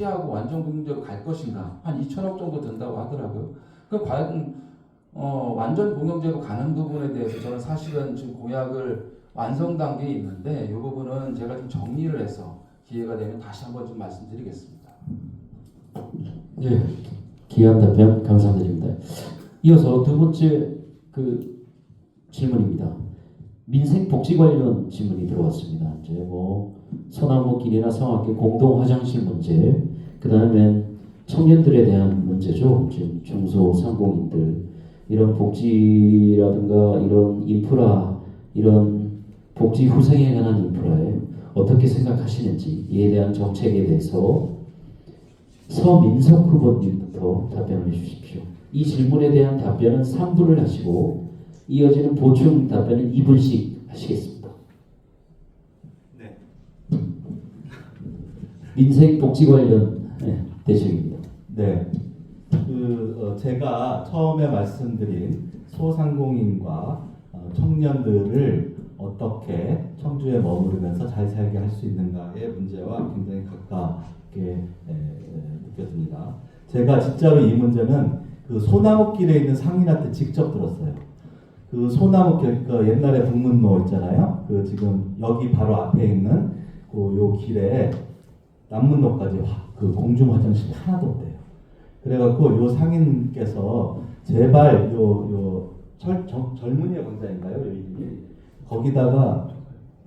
폐지하고 완전 공영제로 갈 것인가? 한 2천억 정도 든다고 하더라고요. 그 과연 완전 공영제로 가는 부분에 대해서 저는 사실은 지금 공약을 완성 단계에 있는데 이 부분은 제가 좀 정리를 해서 기회가 되면 다시 한번 좀 말씀드리겠습니다. 네, 귀한 답변 감사드립니다. 이어서 두 번째 그 질문입니다. 민생복지 관련 질문이 들어왔습니다. 이제 소나무길이나 성악계 공동 화장실 문제, 그 다음엔 청년들에 대한 문제죠. 지금 중소상공인들 이런 복지라든가 이런 인프라, 이런 복지 후생에 관한 인프라에 어떻게 생각하시는지 이에 대한 정책에 대해서 서민석 후보님부터 답변을 해주십시오. 이 질문에 대한 답변은 3분을 하시고 이어지는 보충 답변은 2분씩 하시겠습니다. 네. 민생복지 관련 대책입니다. 네. 제가 처음에 말씀드린 소상공인과 청년들을 어떻게 청주에 머무르면서 잘 살게 할 수 있는가의 문제와 굉장히 가깝게 느껴집니다. 제가 진짜로 이 문제는 그 소나무길에 있는 상인한테 직접 들었어요. 그 소나무길, 그 옛날에 북문로 있잖아요. 그 지금 여기 바로 앞에 있는 요 길에 남문로까지 그 공중 화장실 하나도 없대요. 그래갖고 요 상인께서 제발 젊은이의 광장인가요? 여기 거기다가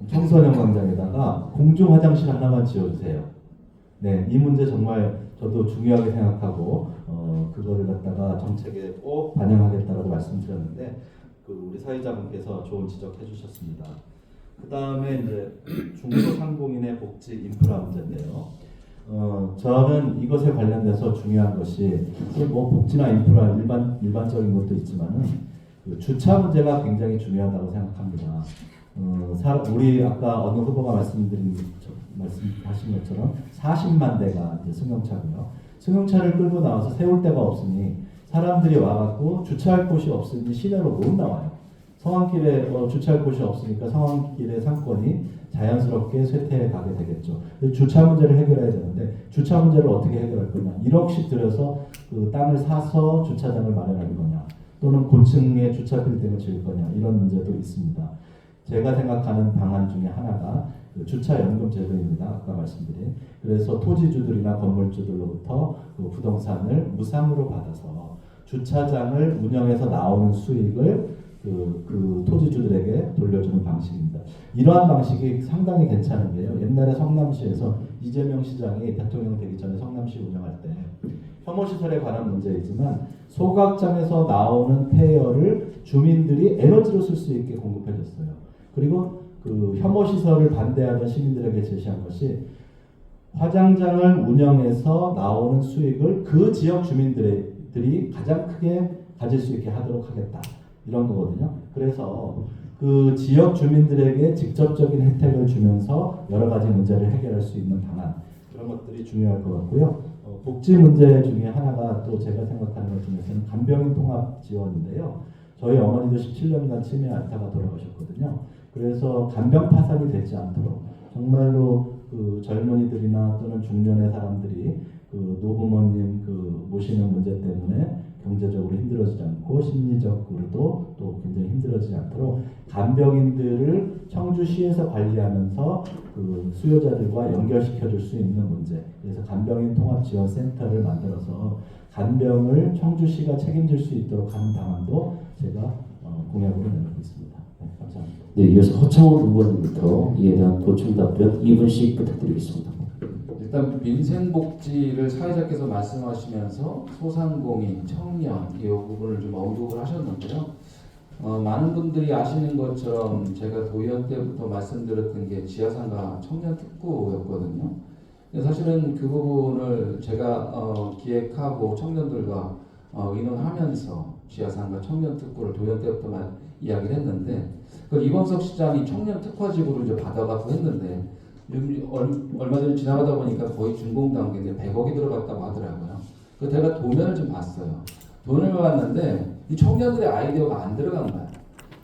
청소년 광장에다가 공중 화장실 하나만 지어주세요. 네, 이 문제 정말 저도 중요하게 생각하고 그거를 갖다가 정책에 꼭 반영하겠다라고 말씀드렸는데 우리 사회자분께서 좋은 지적해 주셨습니다. 그 다음에 이제 중소상공인의 복지 인프라 문제인데요. 저는 이것에 관련돼서 중요한 것이 복지나 인프라 일반적인 것도 있지만은 그 주차 문제가 굉장히 중요하다고 생각합니다. 우리 아까 어느 후보가 말씀하신 것처럼 40만 대가 이제 승용차고요. 승용차를 끌고 나와서 세울 데가 없으니 사람들이 와갖고 주차할 곳이 없으니 시내로 못 나와요. 성황길에 주차할 곳이 없으니까 성황길의 상권이 자연스럽게 쇠퇴해 가게 되겠죠. 주차 문제를 해결해야 되는데 주차 문제를 어떻게 해결할 거냐? 1억씩 들여서 그 땅을 사서 주차장을 마련할 거냐? 또는 고층의 주차 빌딩을 지을 거냐? 이런 문제도 있습니다. 제가 생각하는 방안 중에 하나가 그 주차연금 제도입니다. 아까 말씀드린. 그래서 토지주들이나 건물주들로부터 그 부동산을 무상으로 받아서 주차장을 운영해서 나오는 수익을 그 토지주들에게 돌려주는 방식입니다. 이러한 방식이 상당히 괜찮은 게요. 옛날에 성남시에서 이재명 시장이 대통령 되기 전에 성남시 운영할 때 혐오시설에 관한 문제이지만 소각장에서 나오는 폐열을 주민들이 에너지로 쓸 수 있게 공급해줬어요. 그리고 그 혐오시설을 반대하던 시민들에게 제시한 것이 화장장을 운영해서 나오는 수익을 그 지역 주민들이 가장 크게 가질 수 있게 하도록 하겠다. 이런 거거든요. 그래서 그 지역 주민들에게 직접적인 혜택을 주면서 여러 가지 문제를 해결할 수 있는 방안, 그런 것들이 중요할 것 같고요. 복지 문제 중에 하나가 또 제가 생각하는 것 중에서는 간병인 통합 지원인데요. 저희 어머니도 17년간 치매 앓다가 돌아가셨거든요. 그래서 간병 파산이 되지 않도록 정말로 그 젊은이들이나 또는 중년의 사람들이 그 노부모님 그 모시는 문제 때문에 경제적으로 힘들어지지 않고 심리적으로도 또 굉장히 힘들어지지 않도록 간병인들을 청주시에서 관리하면서 그 수요자들과 연결시켜줄 수 있는 문제. 그래서 간병인 통합지원센터를 만들어서 간병을 청주시가 책임질 수 있도록 하는 방안도 제가 공약으로 내놓고 있습니다. 네, 감사합니다. 네, 이어서 허창원 의원님부터 이에 대한 보충 답변 2분씩 부탁드리겠습니다. 일단 민생복지를 사회자께서 말씀하시면서 소상공인, 청년 이 부분을 좀 언급을 하셨는데요. 많은 분들이 아시는 것처럼 제가 도의원 때부터 말씀드렸던 게 지하상가 청년 특구였거든요. 사실은 그 부분을 제가 기획하고 청년들과 의논하면서 지하상가 청년 특구를 도의원 때부터 이야기를 했는데 그걸 이범석 시장이 청년 특화지구를 이제 받아갖고 했는데 얼마 전에 지나가다 보니까 거의 준공 단계인데 100억이 들어갔다고 하더라고요. 그 제가 도면을 좀 봤어요. 도면을 봤는데 이 청년들의 아이디어가 안 들어간 거야.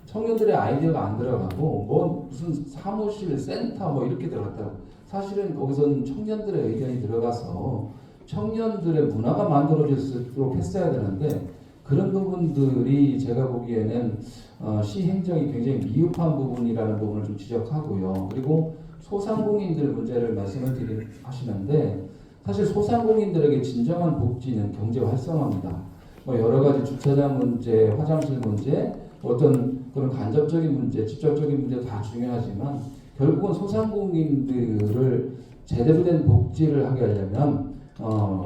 청년들의 아이디어가 안 들어가고 무슨 사무실, 센터 이렇게 들어갔다고. 사실은 거기서는 청년들의 의견이 들어가서 청년들의 문화가 만들어질 수 있도록 했어야 되는데 그런 부분들이 제가 보기에는 시 행정이 굉장히 미흡한 부분이라는 부분을 좀 지적하고요. 그리고 소상공인들 문제를 말씀을 하시는데 사실 소상공인들에게 진정한 복지는 경제 활성화입니다. 뭐 여러 가지 주차장 문제, 화장실 문제, 어떤 그런 간접적인 문제, 직접적인 문제 다 중요하지만 결국은 소상공인들을 제대로 된 복지를 하게 하려면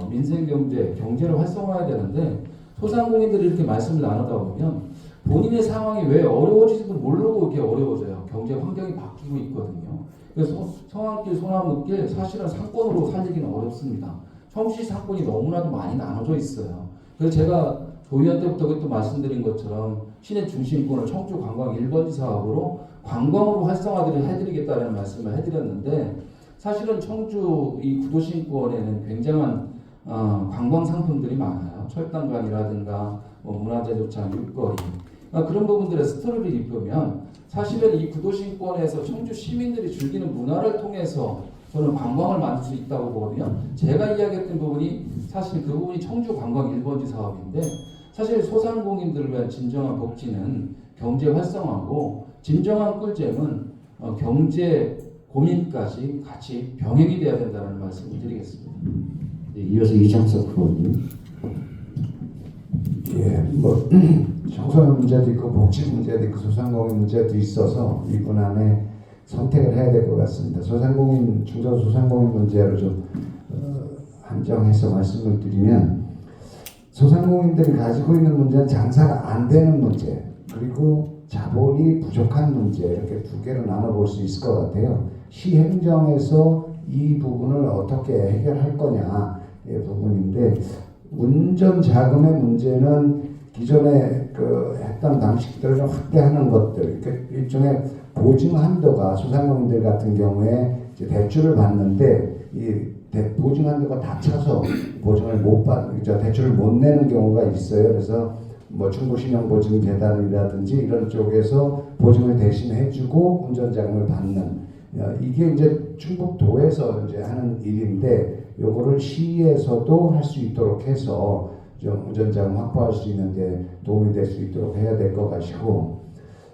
민생 경제를 활성화해야 되는데 소상공인들이 이렇게 말씀을 나누다 보면 본인의 상황이 왜 어려워지지도 모르고 이렇게 어려워져요. 경제 환경이 바뀌고 있거든요. 그래서 성안길, 소나무길 사실은 상권으로 살리기는 어렵습니다. 청주시 상권이 너무나도 많이 나눠져 있어요. 그래서 제가 도의원 때부터 그때 말씀드린 것처럼 시내 중심권을 청주 관광 1번지 사업으로 관광으로 활성화를 해드리겠다는 말씀을 해드렸는데 사실은 청주 이 구도심권에는 굉장한 관광 상품들이 많아요. 철당관이라든가 뭐 문화재조차 육거리 그런 부분들의 스토리를 입으면 사실은 이 구도심권에서 청주 시민들이 즐기는 문화를 통해서 저는 관광을 만들 수 있다고 보거든요. 제가 이야기했던 부분이 사실 그 부분이 청주 관광 1번지 사업인데 사실 소상공인들을 위한 진정한 복지는 경제 활성화고 진정한 꿀잼은 경제 고민까지 같이 병행이 돼야 된다는 말씀을 드리겠습니다. 네, 이어서 이장석 후보님. 예, 뭐 청소년 문제도 있고 복지 문제도 있고 소상공인 문제도 있어서 이분 안에 선택을 해야 될 것 같습니다. 중소소상공인 문제로 좀 한정해서 말씀을 드리면 소상공인들이 가지고 있는 문제는 장사가 안 되는 문제 그리고 자본이 부족한 문제 이렇게 두 개로 나눠볼 수 있을 것 같아요. 시행정에서 이 부분을 어떻게 해결할 거냐의 부분인데 운전 자금의 문제는 기존에 했던 방식들을 좀 확대하는 것들 일종의 보증 한도가 소상공인들 같은 경우에 이제 대출을 받는데 이 보증 한도가 다 차서 대출을 못 내는 경우가 있어요. 그래서 뭐 중고신용보증재단이라든지 이런 쪽에서 보증을 대신 해주고 운전자금을 받는 이게 이제 충북도에서 이제 하는 일인데 요거를 시에서도 할 수 있도록 해서 좀 운전자금 확보할 수 있는데 도움이 될 수 있도록 해야 될 것 같고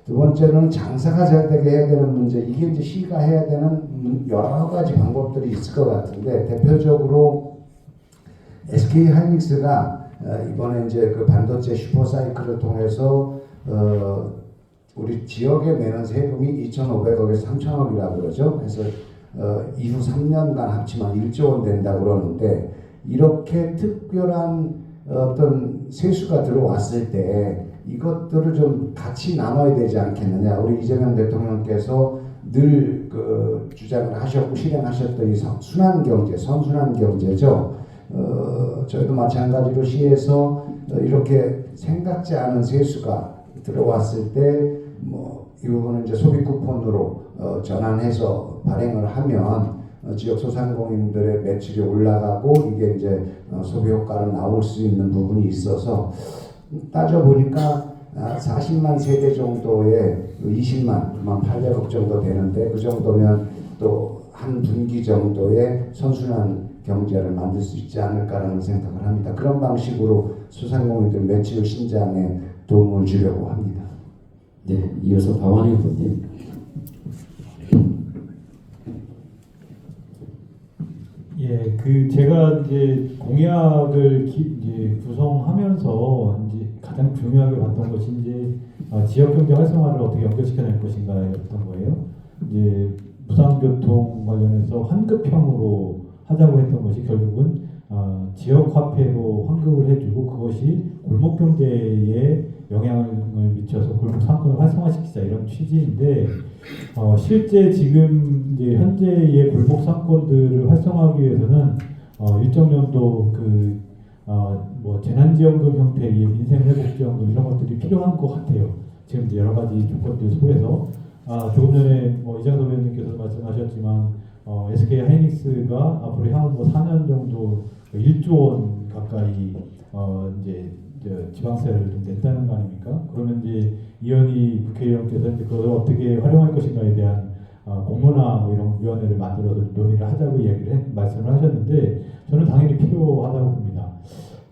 두 번째는 장사가 잘 되게 해야 되는 문제 이게 이제 시가 해야 되는 여러 가지 방법들이 있을 것 같은데 대표적으로 SK 하이닉스가 이번에 이제 그 반도체 슈퍼사이클을 통해서 우리 지역에 내는 세금이 2,500억에서 3,000억이라고 그러죠. 그래서 이후 3년간 합치면 1조 원 된다고 그러는데 이렇게 특별한 어떤 세수가 들어왔을 때 이것들을 좀 같이 나눠야 되지 않겠느냐. 우리 이재명 대통령께서 늘 그 주장을 하셨고 실행하셨던 이 순환 경제, 선순환 경제죠. 저희도 마찬가지로 시에서 이렇게 생각지 않은 세수가 들어왔을 때 뭐 이 부분은 이제 소비 쿠폰으로 전환해서 발행을 하면 지역 소상공인들의 매출이 올라가고 이게 이제 소비 효과로 나올 수 있는 부분이 있어서 따져 보니까 40만 세대 정도의 20만 800억 정도 되는데 그 정도면 또 한 분기 정도의 선순환 경제를 만들 수 있지 않을까라는 생각을 합니다. 그런 방식으로 소상공인들 매출 신장에 도움을 주려고 합니다. 네, 이어서 박완희 후보님. 예, 제가 이제 공약을 이제 구성하면서 이제 가장 중요하게 봤던 것이 이제 지역 경제 활성화를 어떻게 연결시켜낼 것인가였던 거예요. 이제 무상교통 관련해서 환급형으로 하자고 했던 것이 결국은 지역 화폐로 환급을 해주고 그것이 골목 경제에 영향을 미쳐서 골목 상권을 활성화시키자 이런 취지인데 실제 지금 이제 현재의 골목 상권들을 활성화하기 위해서는 일정 정도 뭐 재난지원금 형태의 민생회복지원금 이런 것들이 필요한 것 같아요. 지금 이제 여러 가지 조건들 속에서 조금 전에 이장섭 의원님께서 말씀하셨지만 SK 하이닉스가 앞으로 향후 뭐 4년 정도 1조 원 가까이 이제 지방세를 좀 냈다는 거 아닙니까? 그러면 이제 이현희 국회의원께서 이제 그걸 어떻게 활용할 것인가에 대한 공론화 뭐 이런 위원회를 만들어서 논의를 하자고 말씀을 하셨는데 저는 당연히 필요하다고 봅니다.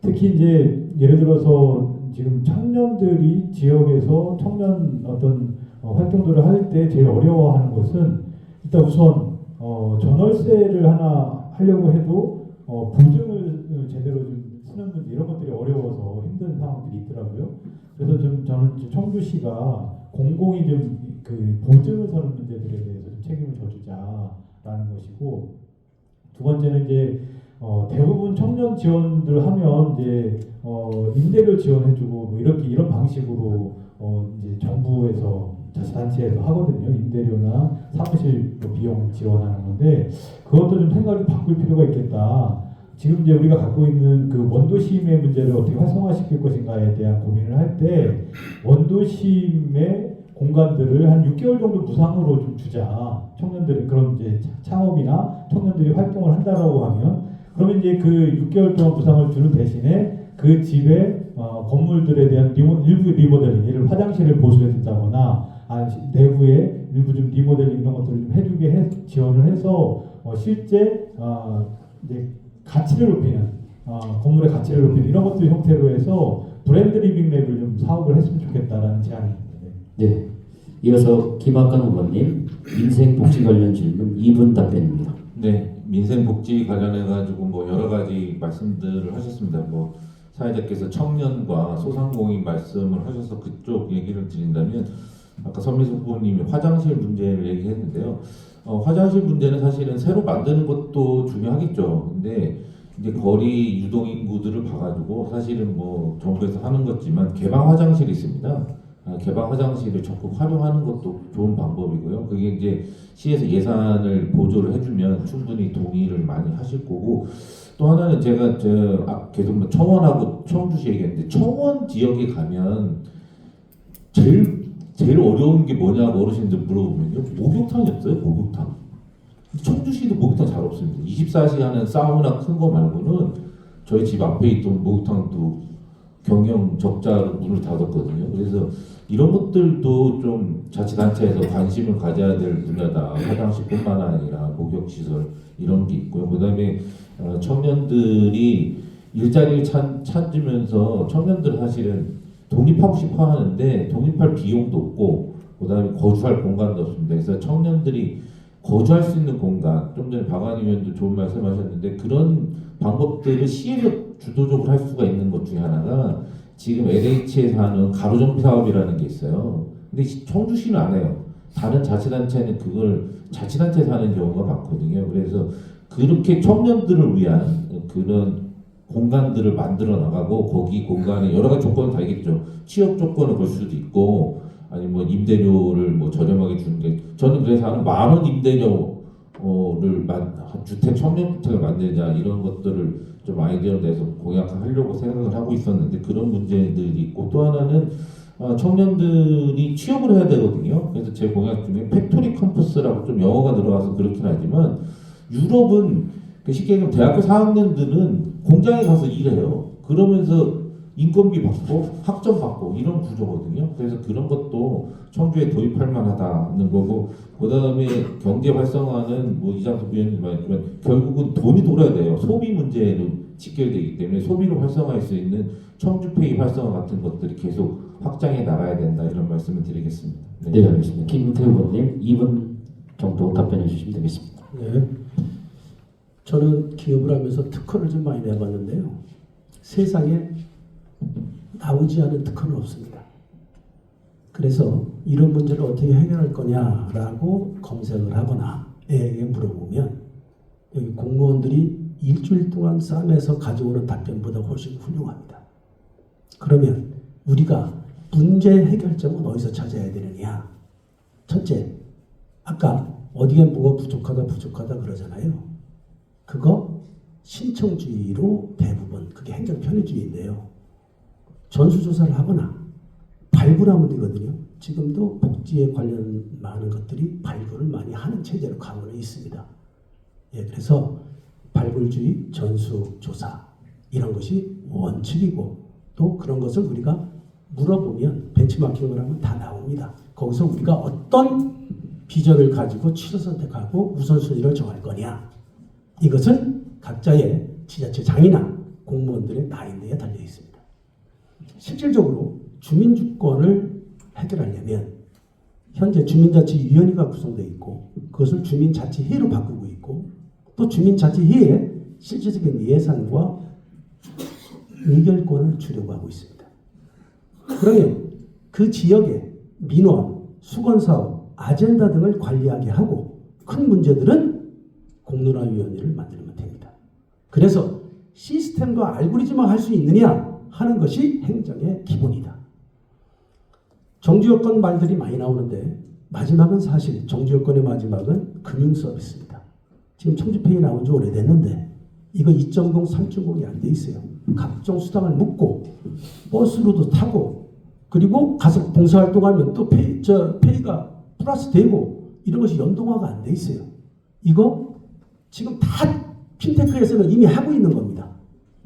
특히 이제 예를 들어서 지금 청년들이 지역에서 청년 어떤 활동들을 할 때 제일 어려워하는 것은 일단 우선 전월세를 하나 하려고 해도 보증을 제대로 좀 쓰는 문제 이런 것들이 어려워서 힘든 상황들이 있더라고요. 그래서 좀 저는 청주시가 공공이 좀 그 보증을 서는 문제들에 대해서 좀 책임을 져주자라는 것이고, 두 번째는 이제 대부분 청년 지원들 하면 이제 임대료 지원해주고 뭐 이렇게 이런 방식으로 이제 정부에서 자치단체에서 하거든요. 임대료나 사무실 뭐 비용 지원하는 건데 그것도 좀 생각을 바꿀 필요가 있겠다. 지금 이제 우리가 갖고 있는 그 원도심의 문제를 어떻게 활성화시킬 것인가에 대한 고민을 할 때 원도심의 공간들을 한 6개월 정도 무상으로 좀 주자. 청년들이 그런 이제 창업이나 청년들이 활동을 한다라고 하면 그러면 이제 그 6개월 동안 무상을 주는 대신에 그 집의 건물들에 대한 일부 리모델링, 예를 들어 화장실을 보수해 준다거나 내부에 일부 좀 리모델링 이런 것들을 좀 해주게 지원을 해서 실제 이제 가치를 높이는 건물의 가치를 높이는 이런 것들 형태로 해서 브랜드 리빙 랩을 좀 사업을 했으면 좋겠다라는 제안입니다. 네. 이어서 김학관 후보님 민생복지 관련 질문 2분 답변입니다. 네, 민생복지 관련해 가지고 뭐 여러 가지 말씀들을 하셨습니다. 뭐 사회자께서 청년과 소상공인 말씀을 하셔서 그쪽 얘기를 드린다면 아까 선미숙 후보님이 화장실 문제를 얘기했는데요. 화장실 문제는 사실은 새로 만드는 것도 중요하겠죠. 근데 이제 거리 유동 인구들을 봐가지고 사실은 뭐 정부에서 하는 거지만 개방 화장실이 있습니다. 개방 화장실을 적극 활용하는 것도 좋은 방법이고요. 그게 이제 시에서 예산을 보조를 해주면 충분히 동의를 많이 하실 거고, 또 하나는 제가 계속 뭐 청원하고 청주시 얘기했는데 청원 지역에 가면 제일 어려운 게 뭐냐고 어르신들 물어보면요, 목욕탕이었어요. 목욕탕. 청주시도 목욕탕 잘 없습니다. 24시 하는 사우나 큰 거 말고는 저희 집 앞에 있던 목욕탕도 경영 적자로 문을 닫았거든요. 그래서 이런 것들도 좀 자치단체에서 관심을 가져야 될 분야다. 화장실뿐만 아니라 목욕시설 이런 게 있고요. 그다음에 청년들이 일자리를 찾으면서 청년들은 사실은 독립하고 싶어 하는데 독립할 비용도 없고 그다음에 거주할 공간도 없습니다. 그래서 청년들이 거주할 수 있는 공간, 좀 전에 박완희 의원도 좋은 말씀하셨는데 그런 방법들을 시에서 주도적으로 할 수가 있는 것 중에 하나가 지금 LH에서 하는 가로정비 사업이라는 게 있어요. 근데 청주시는 안 해요. 다른 자치단체는 그걸 자치단체에서 하는 경우가 많거든요. 그래서 그렇게 청년들을 위한 그런 공간들을 만들어 나가고 거기 공간에 여러 가지 조건이 다 있겠죠. 취업 조건을 걸 수도 있고 아니 뭐 임대료를 뭐 저렴하게 주는 게 저는 그래서 한 10,000원 임대료를 주택 청년주택을 만들자 이런 것들을 좀 아이디어를 내서 공약하려고 생각을 하고 있었는데 그런 문제들이 있고 또 하나는 청년들이 취업을 해야 되거든요. 그래서 제 공약 중에 팩토리 캠퍼스라고 좀 영어가 들어가서 그렇긴 하지만 유럽은 쉽게 얘기하면 대학교 4학년들은 공장에 가서 일해요. 그러면서 인건비 받고 학점 받고 이런 구조거든요. 그래서 그런 것도 청주에 도입할 만하다는 거고 그다음에 경제 활성화는 뭐 이장섭 위원님 말했지만 결국은 돈이 돌아야 돼요. 소비 문제로 직결되기 때문에 소비를 활성화할 수 있는 청주페이 활성화 같은 것들이 계속 확장해 나가야 된다 이런 말씀을 드리겠습니다. 네, 알겠습니다. 김태 후보님 2분 정도 답변해 주시면 되겠습니다. 네. 저는 기업을 하면서 특허를 좀 많이 내봤는데요. 세상에 나오지 않은 특허는 없습니다. 그래서 이런 문제를 어떻게 해결할 거냐라고 검색을 하거나 애에게 물어보면 여기 공무원들이 일주일 동안 싸매서 가져오는 답변보다 훨씬 훌륭합니다. 그러면 우리가 문제 해결점은 어디서 찾아야 되느냐? 첫째, 아까 어디에 뭐가 부족하다 그러잖아요. 그거 신청주의로 대부분 그게 행정 편의주의인데요. 전수조사를 하거나 발굴하면 되거든요. 지금도 복지에 관련 많은 것들이 발굴을 많이 하는 체제로 가고는 있습니다. 예, 그래서 발굴주의, 전수조사 이런 것이 원칙이고 또 그런 것을 우리가 물어보면 벤치마킹을 하면 다 나옵니다. 거기서 우리가 어떤 비전을 가지고 취사 선택하고 우선순위를 정할 거냐. 이것은 각자의 지자체장이나 공무원들의 마인드에 달려 있습니다. 실질적으로 주민주권을 해결하려면 현재 주민자치위원회가 구성되어 있고 그것을 주민자치회로 바꾸고 있고 또 주민자치회에 실질적인 예산과 의결권을 주려고 하고 있습니다. 그러면 그 지역의 민원, 수건사업, 아젠다 등을 관리하게 하고 큰 문제들은 공론화위원회를 만들면 됩니다. 그래서 시스템과 알고리즘화 할 수 있느냐 하는 것이 행정의 기본이다. 정주여권 말들이 많이 나오는데 마지막은 사실 정주여권의 마지막은 금융서비스입니다. 지금 청주페이 나온 지 오래됐는데 이거 2.0, 3.0이 안 돼 있어요. 각종 수당을 묻고 버스로도 타고 그리고 가서 봉사활동하면 또 페이가 플러스 되고 이런 것이 연동화가 안 돼 있어요. 이거 지금 다 핀테크에서는 이미 하고 있는 겁니다.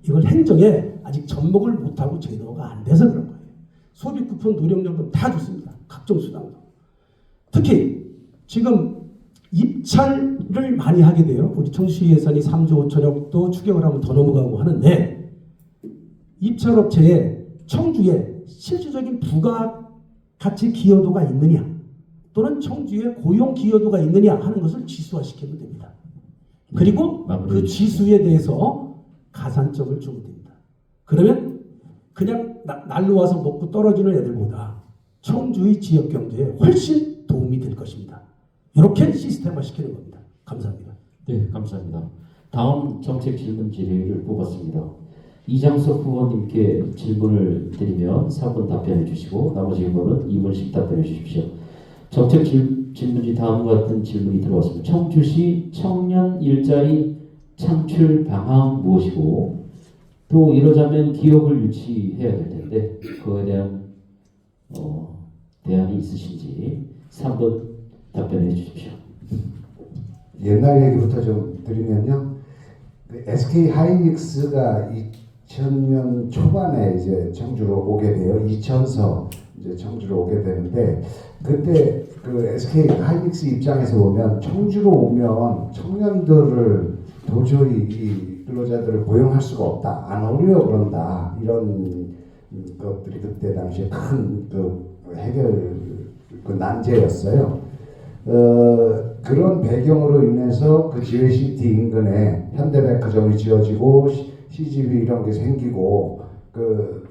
이걸 행정에 아직 접목을 못하고 제도가 안 돼서 그런 거예요. 소비 쿠폰, 노령연금 다 좋습니다. 각종 수당도. 특히 지금 입찰을 많이 하게 돼요. 우리 청주시 예산이 3조 5천억도 추경을 하면 더 넘어가고 하는데 입찰업체에 청주에 실질적인 부가가치 기여도가 있느냐 또는 청주에 고용 기여도가 있느냐 하는 것을 지수화시키면 됩니다. 그리고 그 지수에 대해서 가산점을 주면 됩니다. 그러면 그냥 날로 와서 먹고 떨어지는 애들보다 청주의 지역경제에 훨씬 도움이 될 것입니다. 이렇게 시스템화 시키는 겁니다. 감사합니다. 네, 감사합니다. 다음 정책 질문 질의를 뽑았습니다. 이장석 후보님께 질문을 드리면 3분 답변해 주시고 나머지 질문은 2분씩 답변해 주십시오. 정책 질문지 다음과 같은 질문이 들어왔습니다. 청주시 청년 일자리 창출 방향 무엇이고 또 이러자면 기업을 유치해야 될 텐데 그거에 대한 대안이 있으신지 3분 답변해 주십시오. 옛날 얘기부터 좀 드리면요. 그 SK 하이닉스가 2000년 초반에 이제 청주로 오게 돼요. 2000서 이제 청주로 오게 되는데 그때 그 SK 하이닉스 입장에서 보면 청주로 오면 청년들을 도저히 이 근로자들을 고용할 수가 없다. 안 오려 그런다. 이런 것들이 그때 당시에 큰 그 해결 그 난제였어요. 그런 배경으로 인해서 그 GLCT 인근에 현대백화점이 지어지고 CGV 이런 게 생기고 그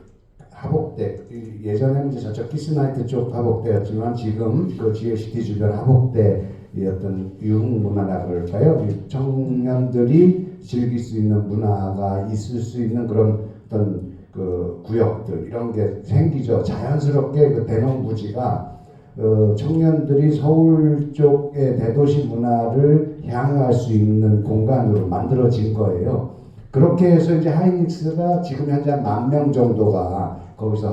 하복대 예전에는 이제 저쪽 키스나이트 쪽 하복대였지만 지금 그 GLCT 주변 하복대의 어떤 유흥문화라 그럴까요? 청년들이 즐길 수 있는 문화가 있을 수 있는 그런 어떤 그 구역들 이런 게 생기죠. 자연스럽게 그 대농부지가 청년들이 서울 쪽의 대도시 문화를 향유할 수 있는 공간으로 만들어진 거예요. 그렇게 해서 이제 하이닉스가 지금 현재 한 10,000명 정도가 거기서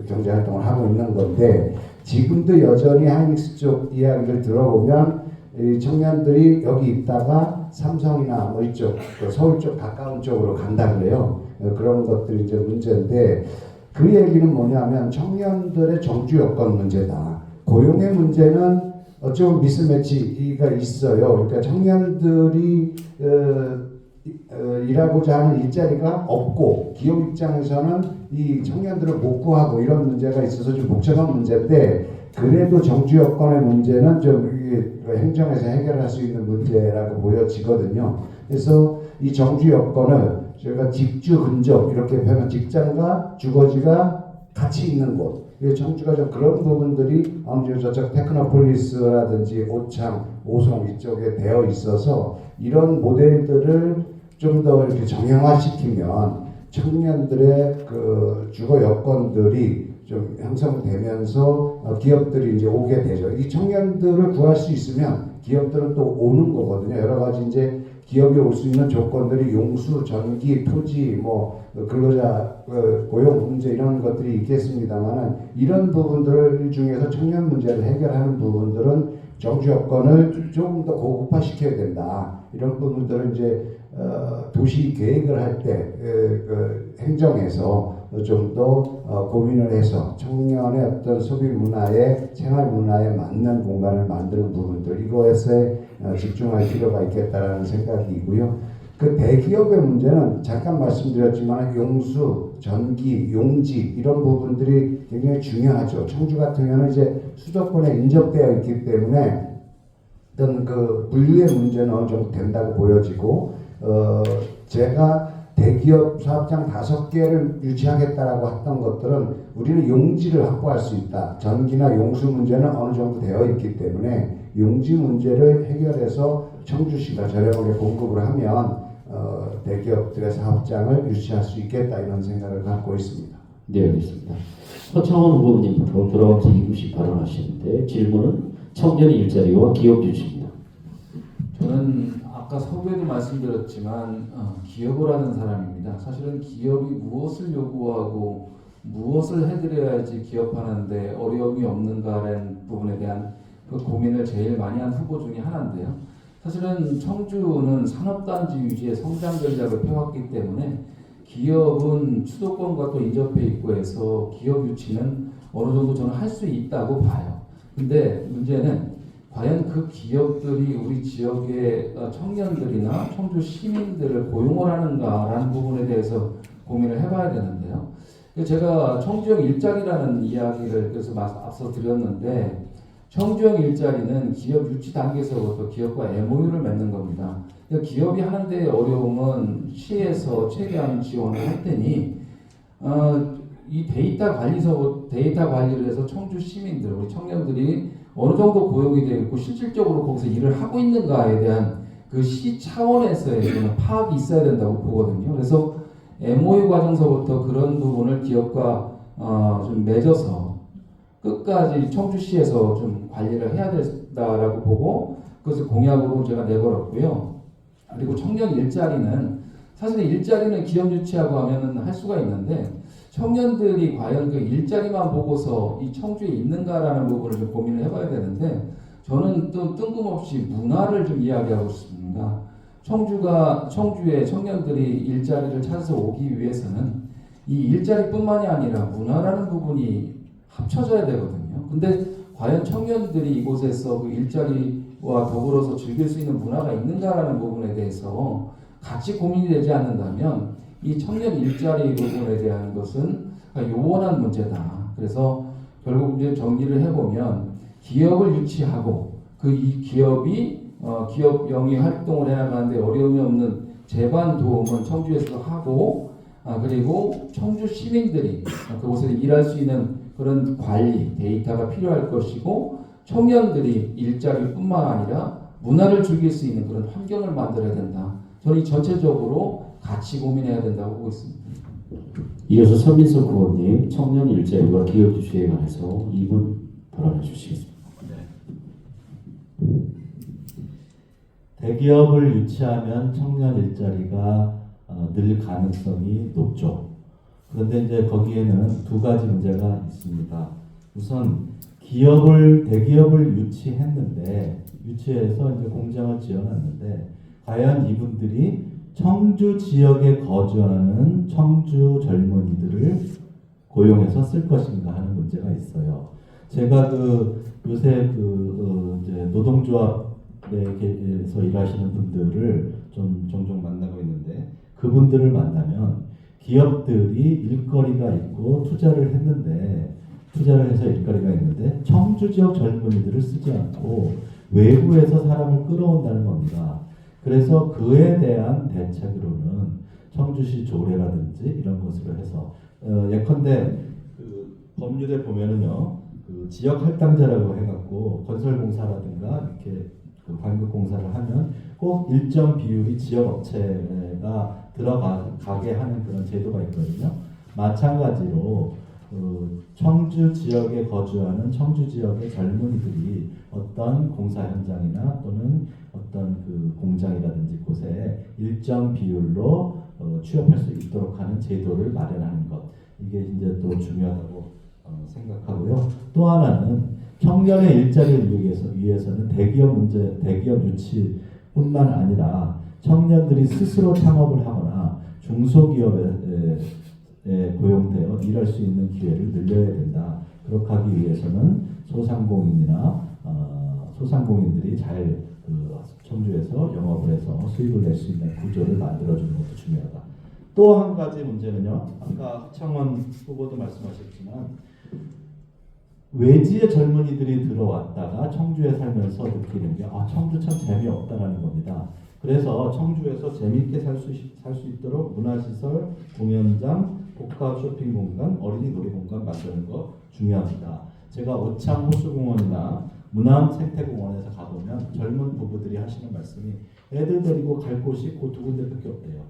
경제 활동을 하고 있는 건데 지금도 여전히 하이닉스 쪽 이야기를 들어보면 이 청년들이 여기 있다가 삼성이나 뭐 이쪽 서울 쪽 가까운 쪽으로 간다 그래요. 그런 것들이 이제 문제인데 그 얘기는 뭐냐면 청년들의 정주 여건 문제다. 고용의 문제는 어쩌면 미스매치가 있어요. 그러니까 청년들이 일하고자 하는 일자리가 없고 기업 입장에서는 이 청년들을 못 구하고 이런 문제가 있어서 좀 복잡한 문제인데 그래도 정주 여건의 문제는 좀 행정에서 해결할 수 있는 문제라고 보여지거든요. 그래서 이 정주 여건을 저희가 직주 근접 이렇게 표현 직장과 주거지가 같이 있는 곳. 청주가 좀 그런 부분들이 아무래도 저쪽 테크노폴리스라든지 오창, 오송 이쪽에 되어 있어서 이런 모델들을 좀 더 이렇게 정형화시키면 청년들의 그 주거 여건들이 좀 형성되면서 기업들이 이제 오게 되죠. 이 청년들을 구할 수 있으면 기업들은 또 오는 거거든요. 여러 가지 이제 기업이 올 수 있는 조건들이 용수, 전기, 토지, 뭐 근로자 고용 문제 이런 것들이 있겠습니다만은 이런 부분들 중에서 청년 문제를 해결하는 부분들은 정주 여건을 조금 더 고급화시켜야 된다. 이런 부분들은 이제 도시 계획을 할 때 행정에서 좀 더 고민을 해서 청년의 어떤 소비 문화에 생활 문화에 맞는 공간을 만드는 부분들 이것에 집중할 필요가 있겠다라는 생각이고요. 그 대기업의 문제는 잠깐 말씀드렸지만 용수, 전기, 용지 이런 부분들이 굉장히 중요하죠. 청주 같은 경우는 이제 수도권에 인접되어 있기 때문에 어떤 그 분류의 문제는 어느 정도 된다고 보여지고 제가 대기업 사업장 5개를 유치하겠다라고 했던 것들은 우리는 용지를 확보할 수 있다. 전기나 용수 문제는 어느 정도 되어 있기 때문에 용지 문제를 해결해서 청주시가 저렴하게 공급을 하면 대기업들의 사업장을 유치할 수 있겠다 이런 생각을 갖고 있습니다. 네, 알겠습니다. 서창원 후보님부터 돌아와서 2분씩 발언하시는데 질문은 청년의 일자리와 기업 유치입니다. 저는 아까 서두에도 말씀드렸지만 기업을 하는 사람입니다. 사실은 기업이 무엇을 요구하고 무엇을 해드려야지 기업하는데 어려움이 없는가라는 부분에 대한 그 고민을 제일 많이 한 후보 중에 하나인데요. 사실은 청주는 산업단지 유지의 성장 전략을 펴왔기 때문에 기업은 수도권과 또 인접해 있고 해서 기업 유치는 어느 정도 저는 할 수 있다고 봐요. 근데 문제는 과연 그 기업들이 우리 지역의 청년들이나 청주 시민들을 고용을 하는가라는 부분에 대해서 고민을 해봐야 되는데요. 제가 청주형 일자리라는 이야기를 그래서 앞서 드렸는데 청주형 일자리는 기업 유치 단계에서부터 기업과 MOU를 맺는 겁니다. 기업이 하는 데의 어려움은 시에서 최대한 지원을 할 테니 이 데이터 관리를 해서 청주 시민들, 우리 청년들이 어느 정도 고용이 되어 있고 실질적으로 거기서 일을 하고 있는가에 대한 그 시 차원에서의 파악이 있어야 된다고 보거든요. 그래서 MOU 과정서부터 그런 부분을 기업과 좀 맺어서 끝까지 청주시에서 좀 관리를 해야 된다라고 보고 그것을 공약으로 제가 내걸었고요. 그리고 청년 일자리는 사실 일자리는 기업 유치하고 하면은 할 수가 있는데 청년들이 과연 그 일자리만 보고서 이 청주에 있는가라는 부분을 좀 고민을 해봐야 되는데 저는 또 뜬금없이 문화를 좀 이야기하고 싶습니다. 청주의 청년들이 일자리를 찾아서 오기 위해서는 이 일자리뿐만이 아니라 문화라는 부분이 합쳐져야 되거든요. 근데 과연 청년들이 이곳에서 그 일자리와 더불어서 즐길 수 있는 문화가 있는가라는 부분에 대해서 같이 고민이 되지 않는다면 이 청년 일자리 부분에 대한 것은 요원한 문제다. 그래서 결국 이제 정리를 해보면 기업을 유치하고 그 이 기업이 기업 영위 활동을 해나가는데 어려움이 없는 재반 도움은 청주에서도 하고 그리고 청주 시민들이 그곳에서 일할 수 있는 그런 관리 데이터가 필요할 것이고 청년들이 일자리뿐만 아니라 문화를 즐길 수 있는 그런 환경을 만들어야 된다. 저는 이 전체적으로 같이 고민해야 된다고 보고 있습니다. 이어서 선민석 후보님 청년 일자리와 기업 유치에 관해서 2분 발언해 주시겠습니다. 대기업을 유치하면 청년 일자리가 늘 가능성이 높죠. 그런데 이제 거기에는 두 가지 문제가 있습니다. 우선 대기업을 유치해서 이제 공장을 지어놨는데 과연 이분들이 청주 지역에 거주하는 청주 젊은이들을 고용해서 쓸 것인가 하는 문제가 있어요. 제가 요새 이제 노동조합에서 일하시는 분들을 좀 종종 만나고 있는데 그분들을 만나면 기업들이 일거리가 있고 투자를 해서 일거리가 있는데 청주 지역 젊은이들을 쓰지 않고 외부에서 사람을 끌어온다는 겁니다. 그래서 그에 대한 대책으로는 청주시 조례라든지 이런 것으로 해서 예컨대 그 법률에 보면은요 지역 할당제라고 해갖고 건설공사라든가 이렇게 그 방급공사를 하면 꼭 일정 비율이 지역 업체가 들어가게 하는 그런 제도가 있거든요. 마찬가지로 청주 지역에 거주하는 청주 지역의 젊은이들이 어떤 공사 현장이나 또는 어떤 그 공장이라든지 곳에 일정 비율로 취업할 수 있도록 하는 제도를 마련하는 것 이게 이제 또 중요하다고 생각하고요. 또 하나는 청년의 일자리를 위해서는 대기업 유치뿐만 아니라 청년들이 스스로 창업을 하거나 중소기업에 고용되어 일할 수 있는 기회를 늘려야 된다. 그렇게 하기 위해서는 소상공인들이 잘 청주에서 영업을 해서 수익을 낼 수 있는 구조를 만들어주는 것도 중요하다. 또 한 가지 문제는요. 아까 하창원 후보도 말씀하셨지만 외지의 젊은이들이 들어왔다가 청주에 살면서 느끼는 게 청주 참 재미없다라는 겁니다. 그래서 청주에서 재미있게 살 수 있도록 문화시설, 공연장, 복합 쇼핑 공간, 어린이 놀이 공간 만드는 거 중요합니다. 제가 오창 호수공원이나 문암 생태공원에서 가보면 젊은 부부들이 하시는 말씀이 애들 데리고 갈 곳이 그 두 군데밖에 없대요.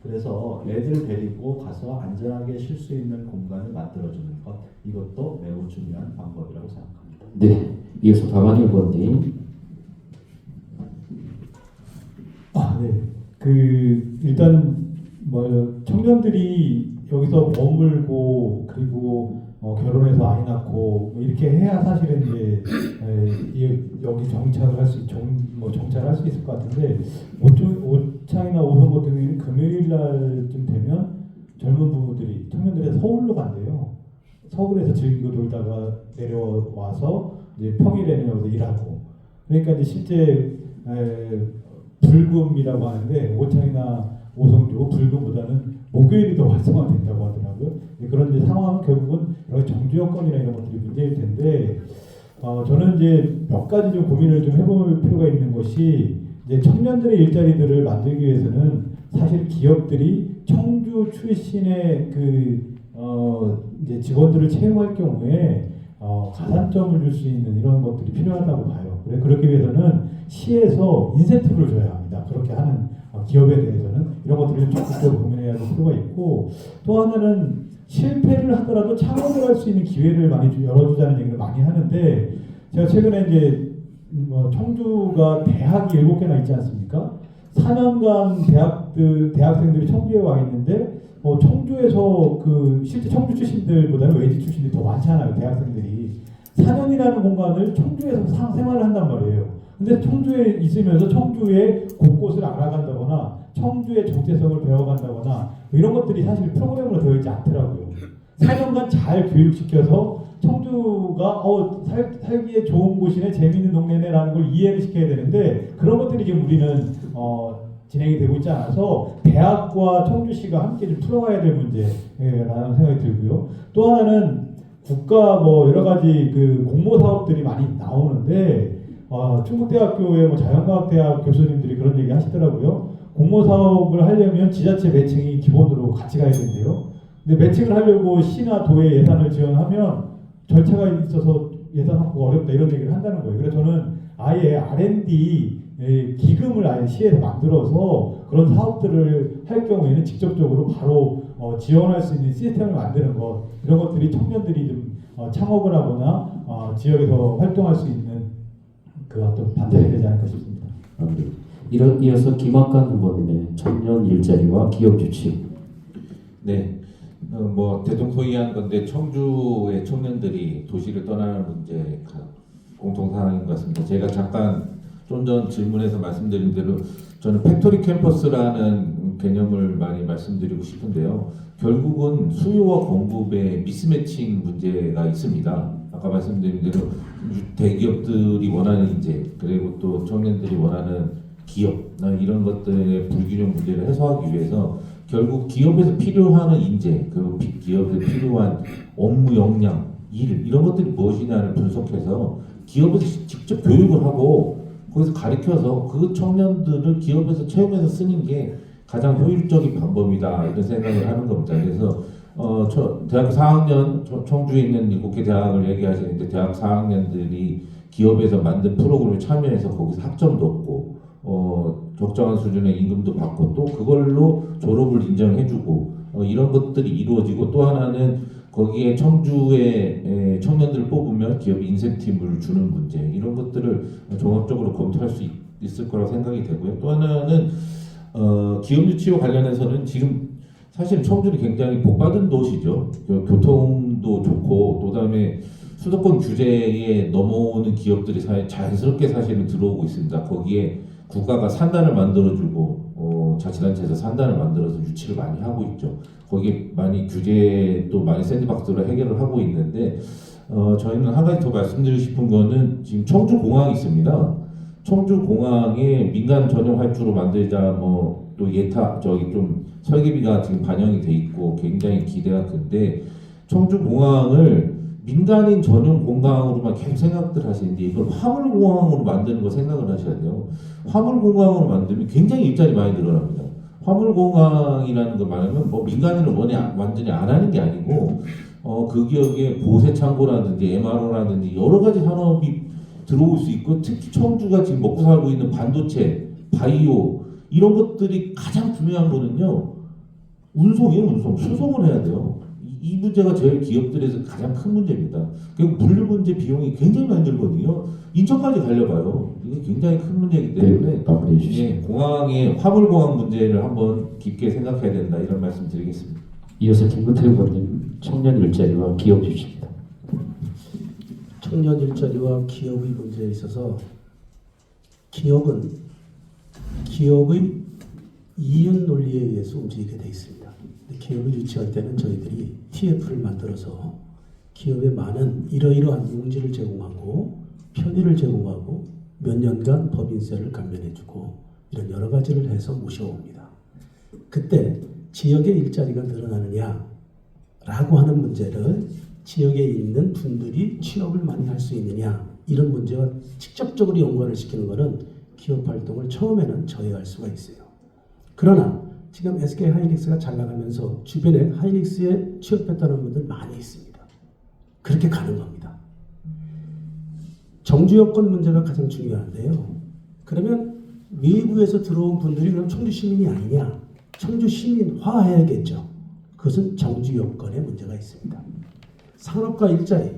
그래서 애들 데리고 가서 안전하게 쉴 수 있는 공간을 만들어주는 것, 이것도 매우 중요한 방법이라고 생각합니다. 네, 이어서 박완희 의원님. 네. 일단 청년들이 여기서 머물고 그리고 결혼해서 아이 낳고 이렇게 해야 사실은 이제 여기 정착을 할 수 정착을 할 수 있을 것 같은데 오창이나 오송 같은 경우에는 금요일 날쯤 되면 젊은 부부들이 청년들이 서울로 간대요. 서울에서 즐기고 놀다가 내려와서 이제 평일에는 여기서 일하고 그러니까 이제 실제 불금이라고 하는데 오창이나 오송 쪽 불금보다는 목요일이 더 활성화된다고 하더라고요. 그런 이제 상황은 결국은 여러 정주 여건이나 이런 것들이 문제일 텐데 저는 이제 몇 가지 좀 고민을 좀 해볼 필요가 있는 것이 이제 청년들의 일자리들을 만들기 위해서는 사실 기업들이 청주 출신의 이제 직원들을 채용할 경우에 가산점을 줄 수 있는 이런 것들이 필요하다고 봐요. 그렇기 위해서는 시에서 인센티브를 줘야 합니다. 그렇게 하는 기업에 대해서는 이런 것들을 좀 적극적으로 고민해야 할 필요가 있고 또 하나는 실패를 하더라도 창업을 할 수 있는 기회를 많이 열어주자는 얘기를 많이 하는데 제가 최근에 이제 청주가 대학이 7개나 있지 않습니까? 4년간 대학생들이 청주에 와 있는데 청주에서 실제 청주 출신들보다는 외지 출신들이 더 많잖아요. 대학생들이 4년이라는 공간을 청주에서 생활을 한단 말이에요. 근데 청주에 있으면서 청주의 곳곳을 알아간다거나 청주의 정체성을 배워간다거나 이런 것들이 사실 프로그램으로 되어 있지 않더라고요. 4년간 잘 교육시켜서 청주가 살기에 좋은 곳이네, 재미있는 동네네라는 걸 이해를 시켜야 되는데 그런 것들이 지금 우리는 진행이 되고 있지 않아서 대학과 청주시가 함께 좀 풀어가야 될 문제라는 생각이 들고요. 또 하나는 국가 여러 가지 공모 사업들이 많이 나오는데 충북대학교의 자연과학대학 교수님들이 그런 얘기 하시더라고요. 공모 사업을 하려면 지자체 매칭이 기본으로 같이 가야 된대요. 근데 매칭을 하려고 시나 도에 예산을 지원하면 절차가 있어서 예산 확보가 어렵다 이런 얘기를 한다는 거예요. 그래서 저는 아예 R&D 기금을 아예 시에서 만들어서 그런 사업들을 할 경우에는 직접적으로 바로 지원할 수 있는 시스템을 만드는 것 이런 것들이 청년들이 좀 창업을 하거나 지역에서 활동할 수 있는 어떤 반대가 되지 않을까 싶습니다. 이어서 김학관 후보님의 청년 일자리와 기업 유치. 네, 대동소이한 건데 청주의 청년들이 도시를 떠나는 문제가 공통사항인 것 같습니다. 제가 잠깐 좀 전 질문에서 말씀드린 대로 저는 팩토리 캠퍼스라는 개념을 많이 말씀드리고 싶은데요. 결국은 수요와 공급의 미스매칭 문제가 있습니다. 아까 말씀드린 대로 대기업들이 원하는 인재 그리고 또 청년들이 원하는 기업 이런 것들의 불균형 문제를 해소하기 위해서 결국 기업에서 필요한 인재 그리고 기업에 필요한 업무 역량 일 이런 것들이 무엇이냐를 분석해서 기업에서 직접 교육을 하고 거기서 가르쳐서 그 청년들을 기업에서 채용해서 쓰는 게 가장 효율적인 방법이다 이런 생각을 하는 겁니다. 그래서 대학교 4학년 청주에 있는 7개 대학을 얘기하시는데 대학 4학년들이 기업에서 만든 프로그램에 참여해서 거기서 학점도 얻고 적정한 수준의 임금도 받고 또 그걸로 졸업을 인정해주고 이런 것들이 이루어지고 또 하나는 거기에 청주의 청년들을 뽑으면 기업이 인센티브를 주는 문제 이런 것들을 종합적으로 검토할 수 있을 거라고 생각이 되고요. 또 하나는 기업 유치와 관련해서는 지금 사실 청주는 굉장히 복받은 도시죠. 교통도 좋고 또 다음에 수도권 규제에 넘어오는 기업들이 자연스럽게 사실은 들어오고 있습니다. 거기에 국가가 산단을 만들어주고 자치단체에서 산단을 만들어서 유치를 많이 하고 있죠. 거기에 많이 규제 또 많이 샌드박스로 해결을 하고 있는데 저희는 한 가지 더 말씀드리고 싶은 거는 지금 청주공항이 있습니다. 청주공항에 민간 전용 활주로 만들자 뭐 또 예타 저기 좀 설계비가 지금 반영이 돼 있고 굉장히 기대가 큰데 청주공항을 민간인 전용 공항으로만 계속 생각들 하시는데 이걸 화물공항으로 만드는 거 생각을 하셔야 돼요. 화물공항으로 만들면 굉장히 일자리 많이 늘어납니다. 화물공항이라는 걸 말하면 뭐 민간인을 완전히 안 하는 게 아니고 그 기업에 보세 창고라든지 MRO라든지 여러 가지 산업이 들어올 수 있고 특히 청주가 지금 먹고 살고 있는 반도체, 바이오 이런 것들이 가장 중요한 거는요. 운송이에요. 수송을 해야 돼요. 이 문제가 제일 기업들에서 가장 큰 문제입니다. 물류 문제 비용이 굉장히 많이 들거든요. 인천까지 가려봐요. 이게 굉장히 큰 문제이기 때문에 마무리해 주시죠. 공항의 화물공항 문제를 한번 깊게 생각해야 된다 이런 말씀 드리겠습니다. 이어서 김근태 의원님 청년 일자리와 기업 주십니다. 청년 일자리와 기업의 문제에 있어서 기업은 기업의 이윤 논리에 의해서 움직이게 돼 있습니다. 기업을 유치할 때는 저희들이 TF를 만들어서 기업에 많은 이러이러한 용지를 제공하고 편의를 제공하고 몇 년간 법인세를 감면해주고 이런 여러 가지를 해서 모셔옵니다. 그때 지역의 일자리가 늘어나느냐라고 하는 문제를 지역에 있는 분들이 취업을 많이 할 수 있느냐 이런 문제와 직접적으로 연관을 시키는 것은 기업 활동을 처음에는 저해할 수가 있어요. 그러나 지금 SK 하이닉스가 잘 나가면서 주변에 하이닉스에 취업했다는 분들 많이 있습니다. 그렇게 가는 겁니다. 정주 여건 문제가 가장 중요한데요. 그러면 외부에서 들어온 분들이 그럼 청주 시민이 아니냐? 청주 시민화해야겠죠. 그것은 정주 여건에 문제가 있습니다. 산업과 일자리,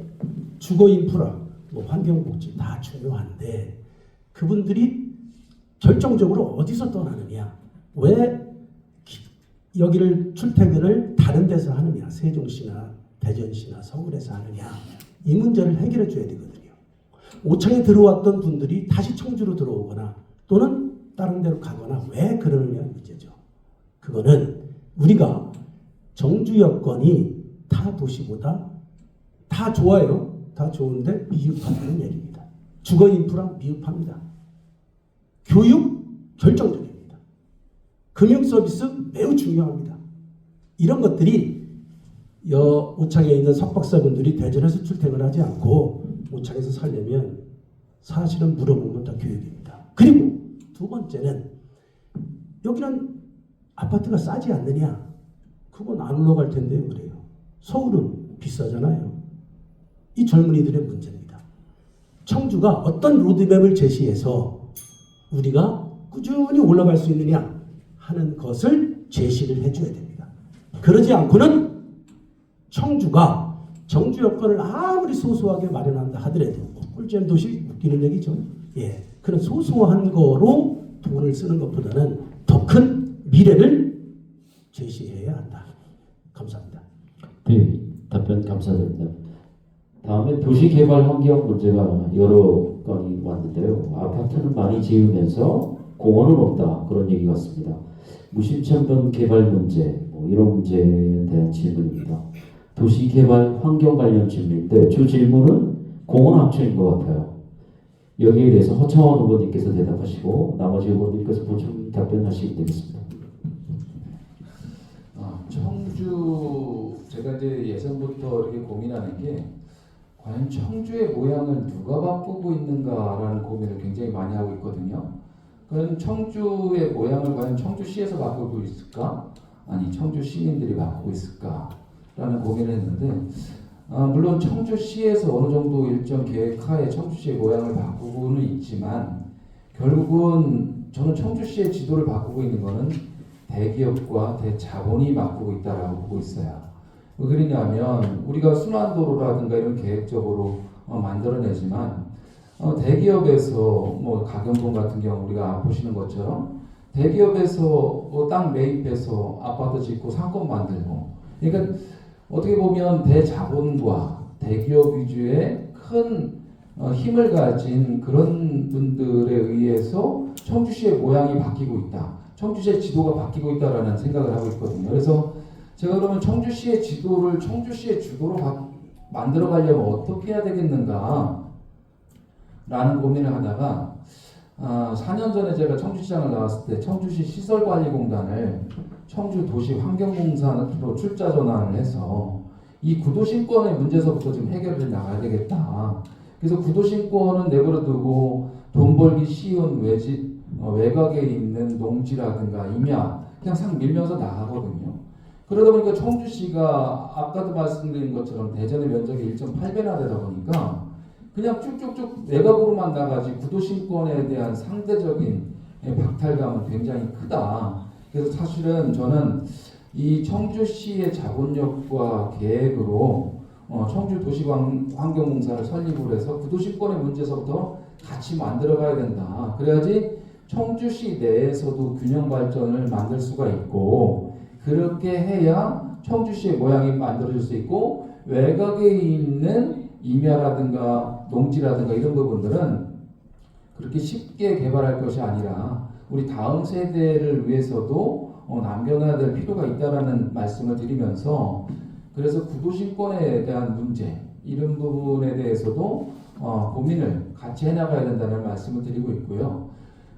주거 인프라, 뭐 환경복지 다 중요한데 그분들이 결정적으로 어디서 떠나느냐? 왜 여기를 출퇴근을 다른 데서 하느냐? 세종시나 대전시나 서울에서 하느냐? 이 문제를 해결해 줘야 되거든요. 오창에 들어왔던 분들이 다시 청주로 들어오거나 또는 다른 데로 가거나 왜 그러느냐 문제죠. 그거는 우리가 정주 여건이 타 도시보다 다 좋아요. 다 좋은데 미흡하다는 얘기입니다. 주거 인프라 미흡합니다. 교육 결정적입니다. 금융 서비스 매우 중요합니다. 이런 것들이 오창에 있는 석박사분들이 대전에서 출퇴근하지 않고 오창에서 살려면 사실은 물어보면 다 교육입니다. 그리고 두 번째는 여기는 아파트가 싸지 않느냐? 그건 안 올라갈 텐데요. 그래요. 서울은 비싸잖아요. 이 젊은이들의 문제입니다. 청주가 어떤 로드맵을 제시해서 우리가 꾸준히 올라갈 수 있느냐 하는 것을 제시를 해줘야 됩니다. 그러지 않고는 청주가 정주 여건을 아무리 소소하게 마련한다 하더라도 꿀잼 도시 웃기는 얘기죠. 예, 그런 소소한 거로 돈을 쓰는 것보다는 더 큰 미래를 제시해야 한다. 감사합니다. 네, 답변 감사드립니다. 다음에 도시개발 환경 문제가 여러 건이 왔는데요. 아파트는 많이 지으면서 공원은 없다 그런 얘기 같습니다. 무심천변 개발 문제 이런 문제에 대한 질문입니다. 도시개발 환경 관련 질문인데 주 질문은 공원 합쳐인 것 같아요. 여기에 대해서 허창원 후보님께서 대답하시고 나머지 후보님께서 보충 답변하시면 되겠습니다. 청주 제가 이제 예전부터 이렇게 고민하는 게 과연 청주의 모양을 누가 바꾸고 있는가라는 고민을 굉장히 많이 하고 있거든요. 그럼 청주의 모양을 과연 청주시에서 바꾸고 있을까? 아니 청주 시민들이 바꾸고 있을까라는 고민을 했는데 물론 청주시에서 어느 정도 일정 계획하에 청주시의 모양을 바꾸고는 있지만 결국은 저는 청주시의 지도를 바꾸고 있는 것은 대기업과 대자본이 바꾸고 있다라고 보고 있어요. 왜 그러냐면 우리가 순환도로라든가 이런 계획적으로 만들어내지만 대기업에서 뭐 가경동 같은 경우 우리가 보시는 것처럼 대기업에서 땅 매입해서 아파트 짓고 상권 만들고 그러니까 어떻게 보면 대자본과 대기업 위주의 큰 힘을 가진 그런 분들에 의해서 청주시의 모양이 바뀌고 있다. 청주시의 지도가 바뀌고 있다라는 생각을 하고 있거든요. 그래서 제가 그러면 청주시의 지도를 청주시의 주도로 만들어 가려면 어떻게 해야 되겠는가 라는 고민을 하다가 4년 전에 제가 청주시장을 나왔을 때 청주시 시설관리공단을 청주도시환경공사로 출자 전환을 해서 이 구도심권의 문제서부터 좀 해결해 나가야 되겠다. 그래서 구도심권은 내버려 두고 돈 벌기 쉬운 외곽에 있는 농지라든가 임야 그냥 싹 밀면서 나가거든요. 그러다 보니까 청주시가 아까도 말씀드린 것처럼 대전의 면적이 1.8배나 되다 보니까 그냥 쭉쭉쭉 외곽으로만 나가지 구도심권에 대한 상대적인 박탈감은 굉장히 크다. 그래서 사실은 저는 이 청주시의 자본력과 계획으로 청주도시환경공사를 설립을 해서 구도심권의 문제서부터 같이 만들어가야 된다. 그래야지 청주시 내에서도 균형 발전을 만들 수가 있고 그렇게 해야 청주시의 모양이 만들어질 수 있고 외곽에 있는 임야라든가 농지라든가 이런 부분들은 그렇게 쉽게 개발할 것이 아니라 우리 다음 세대를 위해서도 남겨놔야 될 필요가 있다라는 말씀을 드리면서 그래서 구도심권에 대한 문제 이런 부분에 대해서도 고민을 같이 해나가야 된다는 말씀을 드리고 있고요.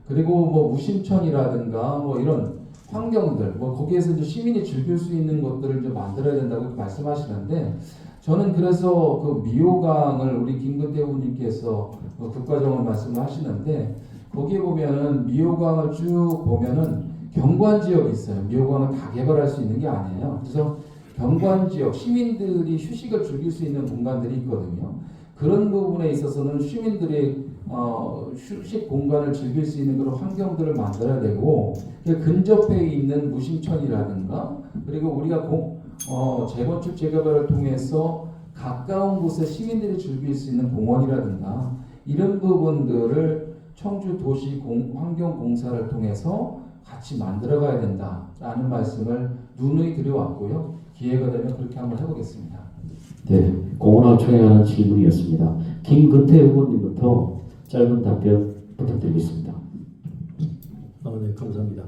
그리고 뭐 무심천이라든가 뭐 이런 환경들 거기에서 이제 시민이 즐길 수 있는 것들을 좀 만들어야 된다고 말씀하시는데 저는 그래서 그 미호강을 우리 김근태 의원님께서 국가정원 말씀을 하시는데 거기에 보면은 미호강을 쭉 보면은 경관 지역이 있어요. 미호강은 다 개발할 수 있는 게 아니에요. 그래서 경관 지역 시민들이 휴식을 즐길 수 있는 공간들이 있거든요. 그런 부분에 있어서는 시민들이 휴식 공간을 즐길 수 있는 그런 환경들을 만들어야 되고 근접해 있는 무심천이라든가 그리고 우리가 재건축 재개발을 통해서 가까운 곳에 시민들이 즐길 수 있는 공원이라든가 이런 부분들을 청주도시환경공사를 통해서 같이 만들어가야 된다라는 말씀을 누누이 드려왔고요. 기회가 되면 그렇게 한번 해보겠습니다. 네, 공원을 총회하는 질문이었습니다. 김근태 의원님부터 짧은 답변 부탁드리겠습니다. 네, 감사합니다.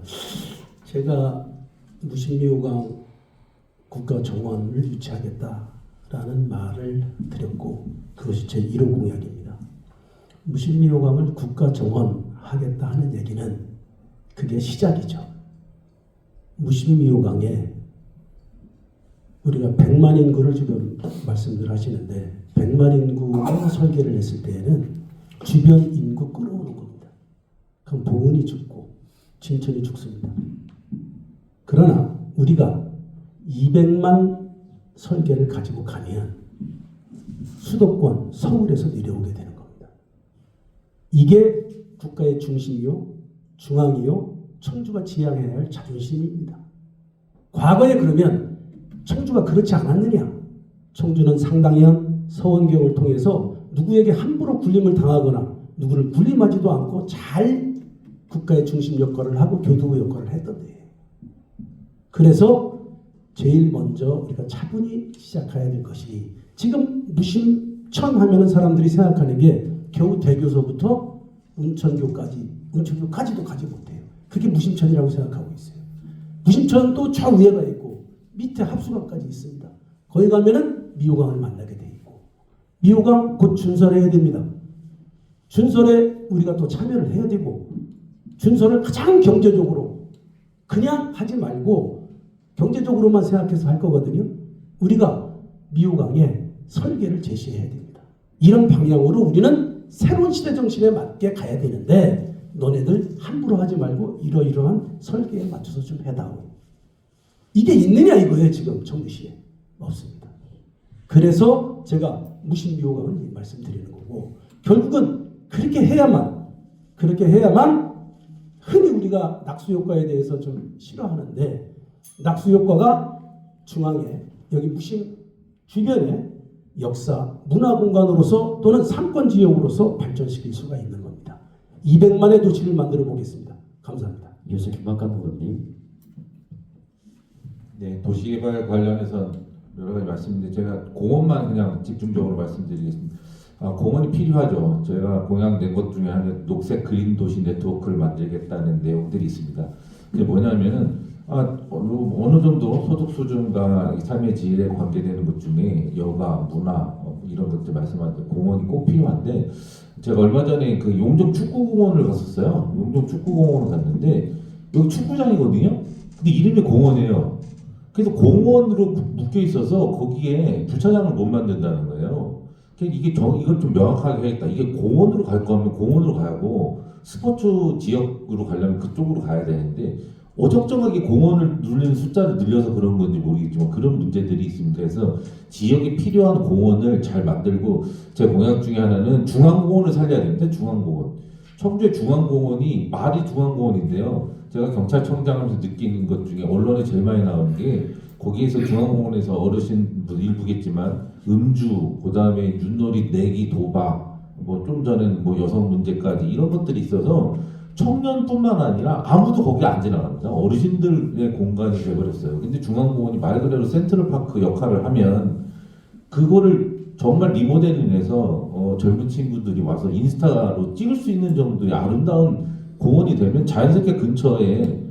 제가 무심미호강 국가정원을 유치하겠다라는 말을 드렸고 그것이 제 1호 공약입니다. 무심미호강을 국가정원하겠다 하는 얘기는 그게 시작이죠. 무심미호강에 우리가 100만 인구를 지금 말씀들 하시는데 100만 인구가 설계를 했을 때에는 주변 인구 끌어오는 겁니다. 그럼 보은이 죽고 진천이 죽습니다. 그러나 우리가 200만 설계를 가지고 가면 수도권 서울에서 내려오게 되는 겁니다. 이게 국가의 중심이요, 중앙이요, 청주가 지향해야 할 자존심입니다. 과거에 그러면 청주가 그렇지 않았느냐? 청주는 상당한 서원경을 통해서 누구에게 함부로 굴림을 당하거나 누구를 굴림하지도 않고 잘 국가의 중심 역할을 하고 교두보 역할을 했던 데예요. 그래서 제일 먼저 우리가 차분히 시작해야 될 것이 지금 무심천 하면은 사람들이 생각하는 게 겨우 대교서부터 운천교까지도 가지 못해요. 그게 무심천이라고 생각하고 있어요. 무심천도 좌우에가 있고 밑에 합수강까지 있습니다. 거기 가면은 미호강을 만나게 돼 있고 미호강 곧 준설해야 됩니다. 준설에 우리가 또 참여를 해야 되고 준설을 가장 경제적으로 그냥 하지 말고 경제적으로만 생각해서 할 거거든요. 우리가 미호강에 설계를 제시해야 됩니다. 이런 방향으로 우리는 새로운 시대 정신에 맞게 가야 되는데 너네들 함부로 하지 말고 이러이러한 설계에 맞춰서 좀 해다오. 이게 있느냐 이거예요. 지금 청주시에 없습니다. 그래서 제가 무심미호강을 말씀드리는 거고 결국은 그렇게 해야만 흔히 우리가 낙수효과에 대해서 좀 싫어하는데 낙수효과가 중앙에 여기 무심 주변에 역사, 문화공간으로서 또는 상권지역으로서 발전시킬 수가 있는 겁니다. 200만의 도시를 만들어 보겠습니다. 감사합니다. 이어서 김학관 의원님. 네, 도시개발 관련해서 여러 가지 말씀인데 제가 공원만 그냥 집중적으로 말씀드리겠습니다. 공원이 필요하죠. 저희가 공약낸 것 중에 하나 녹색 그린 도시 네트워크를 만들겠다는 내용들이 있습니다. 그게 뭐냐면은 어느 정도 소득 수준과 삶의 질에 관계되는 것 중에 여가, 문화 이런 것들 말씀하신 공원이 꼭 필요한데 제가 얼마 전에 그 용정 축구공원을 갔었어요. 용정 축구공원을 갔는데 여기 축구장이거든요. 근데 이름이 공원이에요. 그래서 공원으로 묶여 있어서 거기에 주차장을 못 만든다는 거예요. 그러니까 이건 좀 명확하게 해야겠다. 이게 공원으로 갈 거면 공원으로 가고 스포츠 지역으로 가려면 그쪽으로 가야 되는데 어정쩡하게 공원을 누르는 숫자를 늘려서 그런 건지 모르겠지만 그런 문제들이 있습니다. 그래서 지역에 필요한 공원을 잘 만들고 제 공약 중에 하나는 중앙공원을 살려야 됩니다. 중앙공원. 청주의 중앙공원이 말이 중앙공원인데요. 제가 경찰청장 하면서 느끼는 것 중에 언론에 제일 많이 나오는 게 거기에서 중앙공원에서 어르신분 일부겠지만 음주, 그다음에 윷놀이, 내기, 도박, 뭐 좀 전에는 뭐 여성 문제까지 이런 것들이 있어서 청년뿐만 아니라 아무도 거기 안 지나갑니다. 어르신들의 공간이 되어버렸어요. 근데 중앙공원이 말 그대로 센트럴파크 역할을 하면 그거를 정말 리모델링해서 젊은 친구들이 와서 인스타로 찍을 수 있는 정도의 아름다운 공원이 되면 자연스럽게 근처에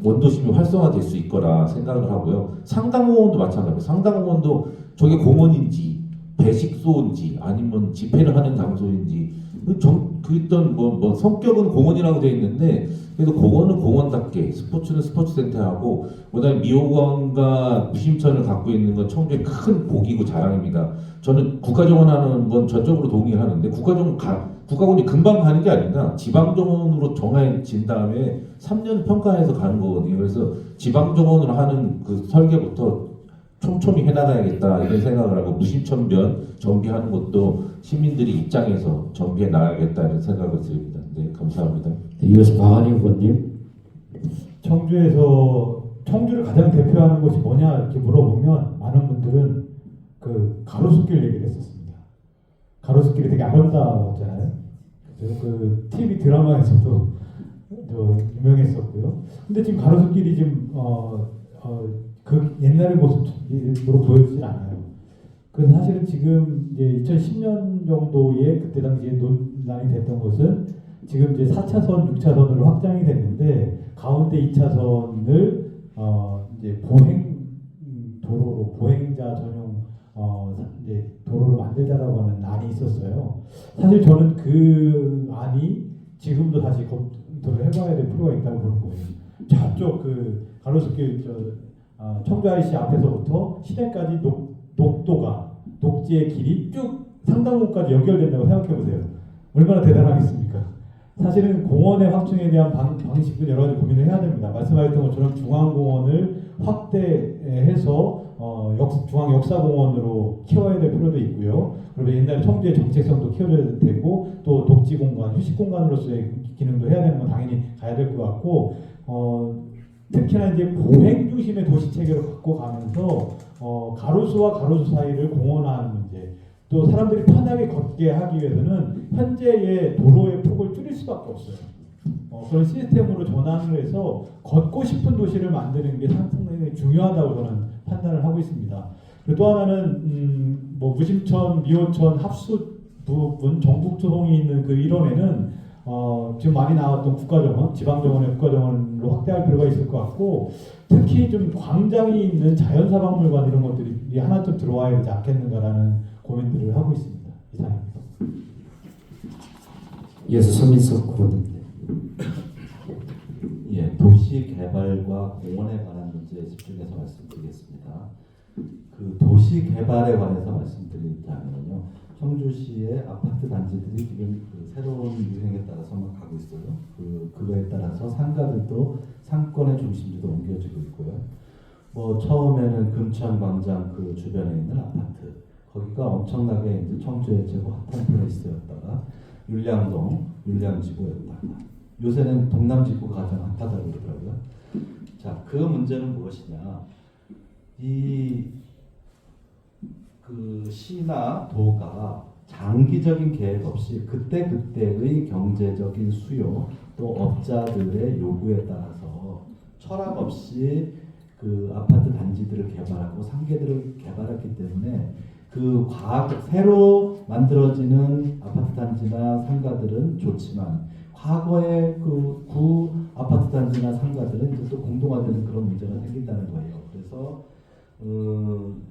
원도심이 활성화될 수 있거라 생각을 하고요. 상당공원도 마찬가지예요. 상당공원도 저게 공원인지 배식소인지 아니면 집회를 하는 장소인지 어떤 뭐 성격은 공원이라고 되어 있는데 그래도 공원은 공원답게 스포츠는 스포츠센터하고 그다음에 미호강과 무심천을 갖고 있는 건 청주의 큰 복이고 자랑입니다. 저는 국가정원 하는 건 전적으로 동의를 하는데 국가공원이 금방 가는 게 아니라 지방정원으로 정해진 다음에 3년 평가해서 가는 거거든요. 그래서 지방정원으로 하는 그 설계부터 촘촘히 해나가야겠다 이런 생각을 하고 무심천변 정비하는 것도 시민들이 입장에서 정비해 나가야겠다 이런 생각을 드립니다. 네, 감사합니다. 네, 이어서 박한희 후보님. 청주를 가장 대표하는 곳이 뭐냐 이렇게 물어보면 많은 분들은 그 가로수길 얘기를 했었습니다. 가로수길이 되게 아름다웠잖아요. 그래서 그 TV 드라마에서도 유명했었고요. 근데 지금 가로수길이 지금 그 옛날의 모습으로 보여지진 않아요. 그래서 사실은 지금 이제 2010년 정도에 그때 당시에 논란이 됐던 것은 지금 이제 4차선, 6차선으로 확장이 됐는데 가운데 2차선을 이제 보행자 전용 이제 도로로 만들자라고 하는 안이 있었어요. 사실 저는 그 안이 지금도 다시 검토를 해봐야 될 필요가 있다고 보는 거예요. 저쪽 그 가로수길 청주 IC 앞에서부터 시내까지 녹지의 길이 쭉 상당공까지 연결된다고 생각해 보세요. 얼마나 대단하겠습니까? 사실은 공원의 확충에 대한 방식도 여러 가지 고민을 해야 됩니다. 말씀하셨던 것처럼 중앙공원을 확대해서 중앙 역사공원으로 키워야 될 필요도 있고요. 그리고 옛날에 청주의 정체성도 키워줘야 되고 또 독지공간, 휴식공간으로서의 기능도 해야 되는 건 당연히 가야 될 것 같고 특히나 이제 보행 중심의 도시 체계로 갖고 가면서 가로수와 가로수 사이를 공원화하는 문제, 또 사람들이 편하게 걷게 하기 위해서는 현재의 도로의 폭을 줄일 수밖에 없어요. 그런 시스템으로 전환을 해서 걷고 싶은 도시를 만드는 게 상당히 중요하다고 저는 판단을 하고 있습니다. 그리고 또 하나는 뭐 무심천, 미호천 합수 부분 정북초동이 있는 그 일원에는 지금 많이 나왔던 국가정원, 지방정원의 국가정원으로 확대할 필요가 있을 것 같고 특히 좀 광장이 있는 자연사박물관 이런 것들이 하나쯤 들어와야 되지 않겠는가라는 고민들을 하고 있습니다. 이상입니다. 이어서 서민석 후보님. 예, 도시 개발과 공원에 관한 문제에 집중해서 말씀드리겠습니다. 그 도시 개발에 관해서 말씀드리자면요, 청주시의 아파트 단지들이 지금 그 새로운 유행에 따라서 막 가고 있어요. 그거에 따라서 상가들도 상권의 중심지로 옮겨지고 있고요. 뭐 처음에는 금천광장 그 주변에 있는 아파트, 거기가 엄청나게 이제 청주의 최고 핫한 플레이스였다가 율량동, 율량지구였다가 요새는 동남지구가 가장 핫하다고 그러더라고요. 자, 그 문제는 무엇이냐? 그 시나 도가 장기적인 계획 없이 그때그때의 경제적인 수요 또 업자들의 요구에 따라서 철학 없이 그 아파트 단지들을 개발하고 상계들을 개발했기 때문에 그 새로 만들어지는 아파트 단지나 상가들은 좋지만 과거의 그 구 아파트 단지나 상가들은 이제 또 공동화되는 그런 문제가 생긴다는 거예요. 그래서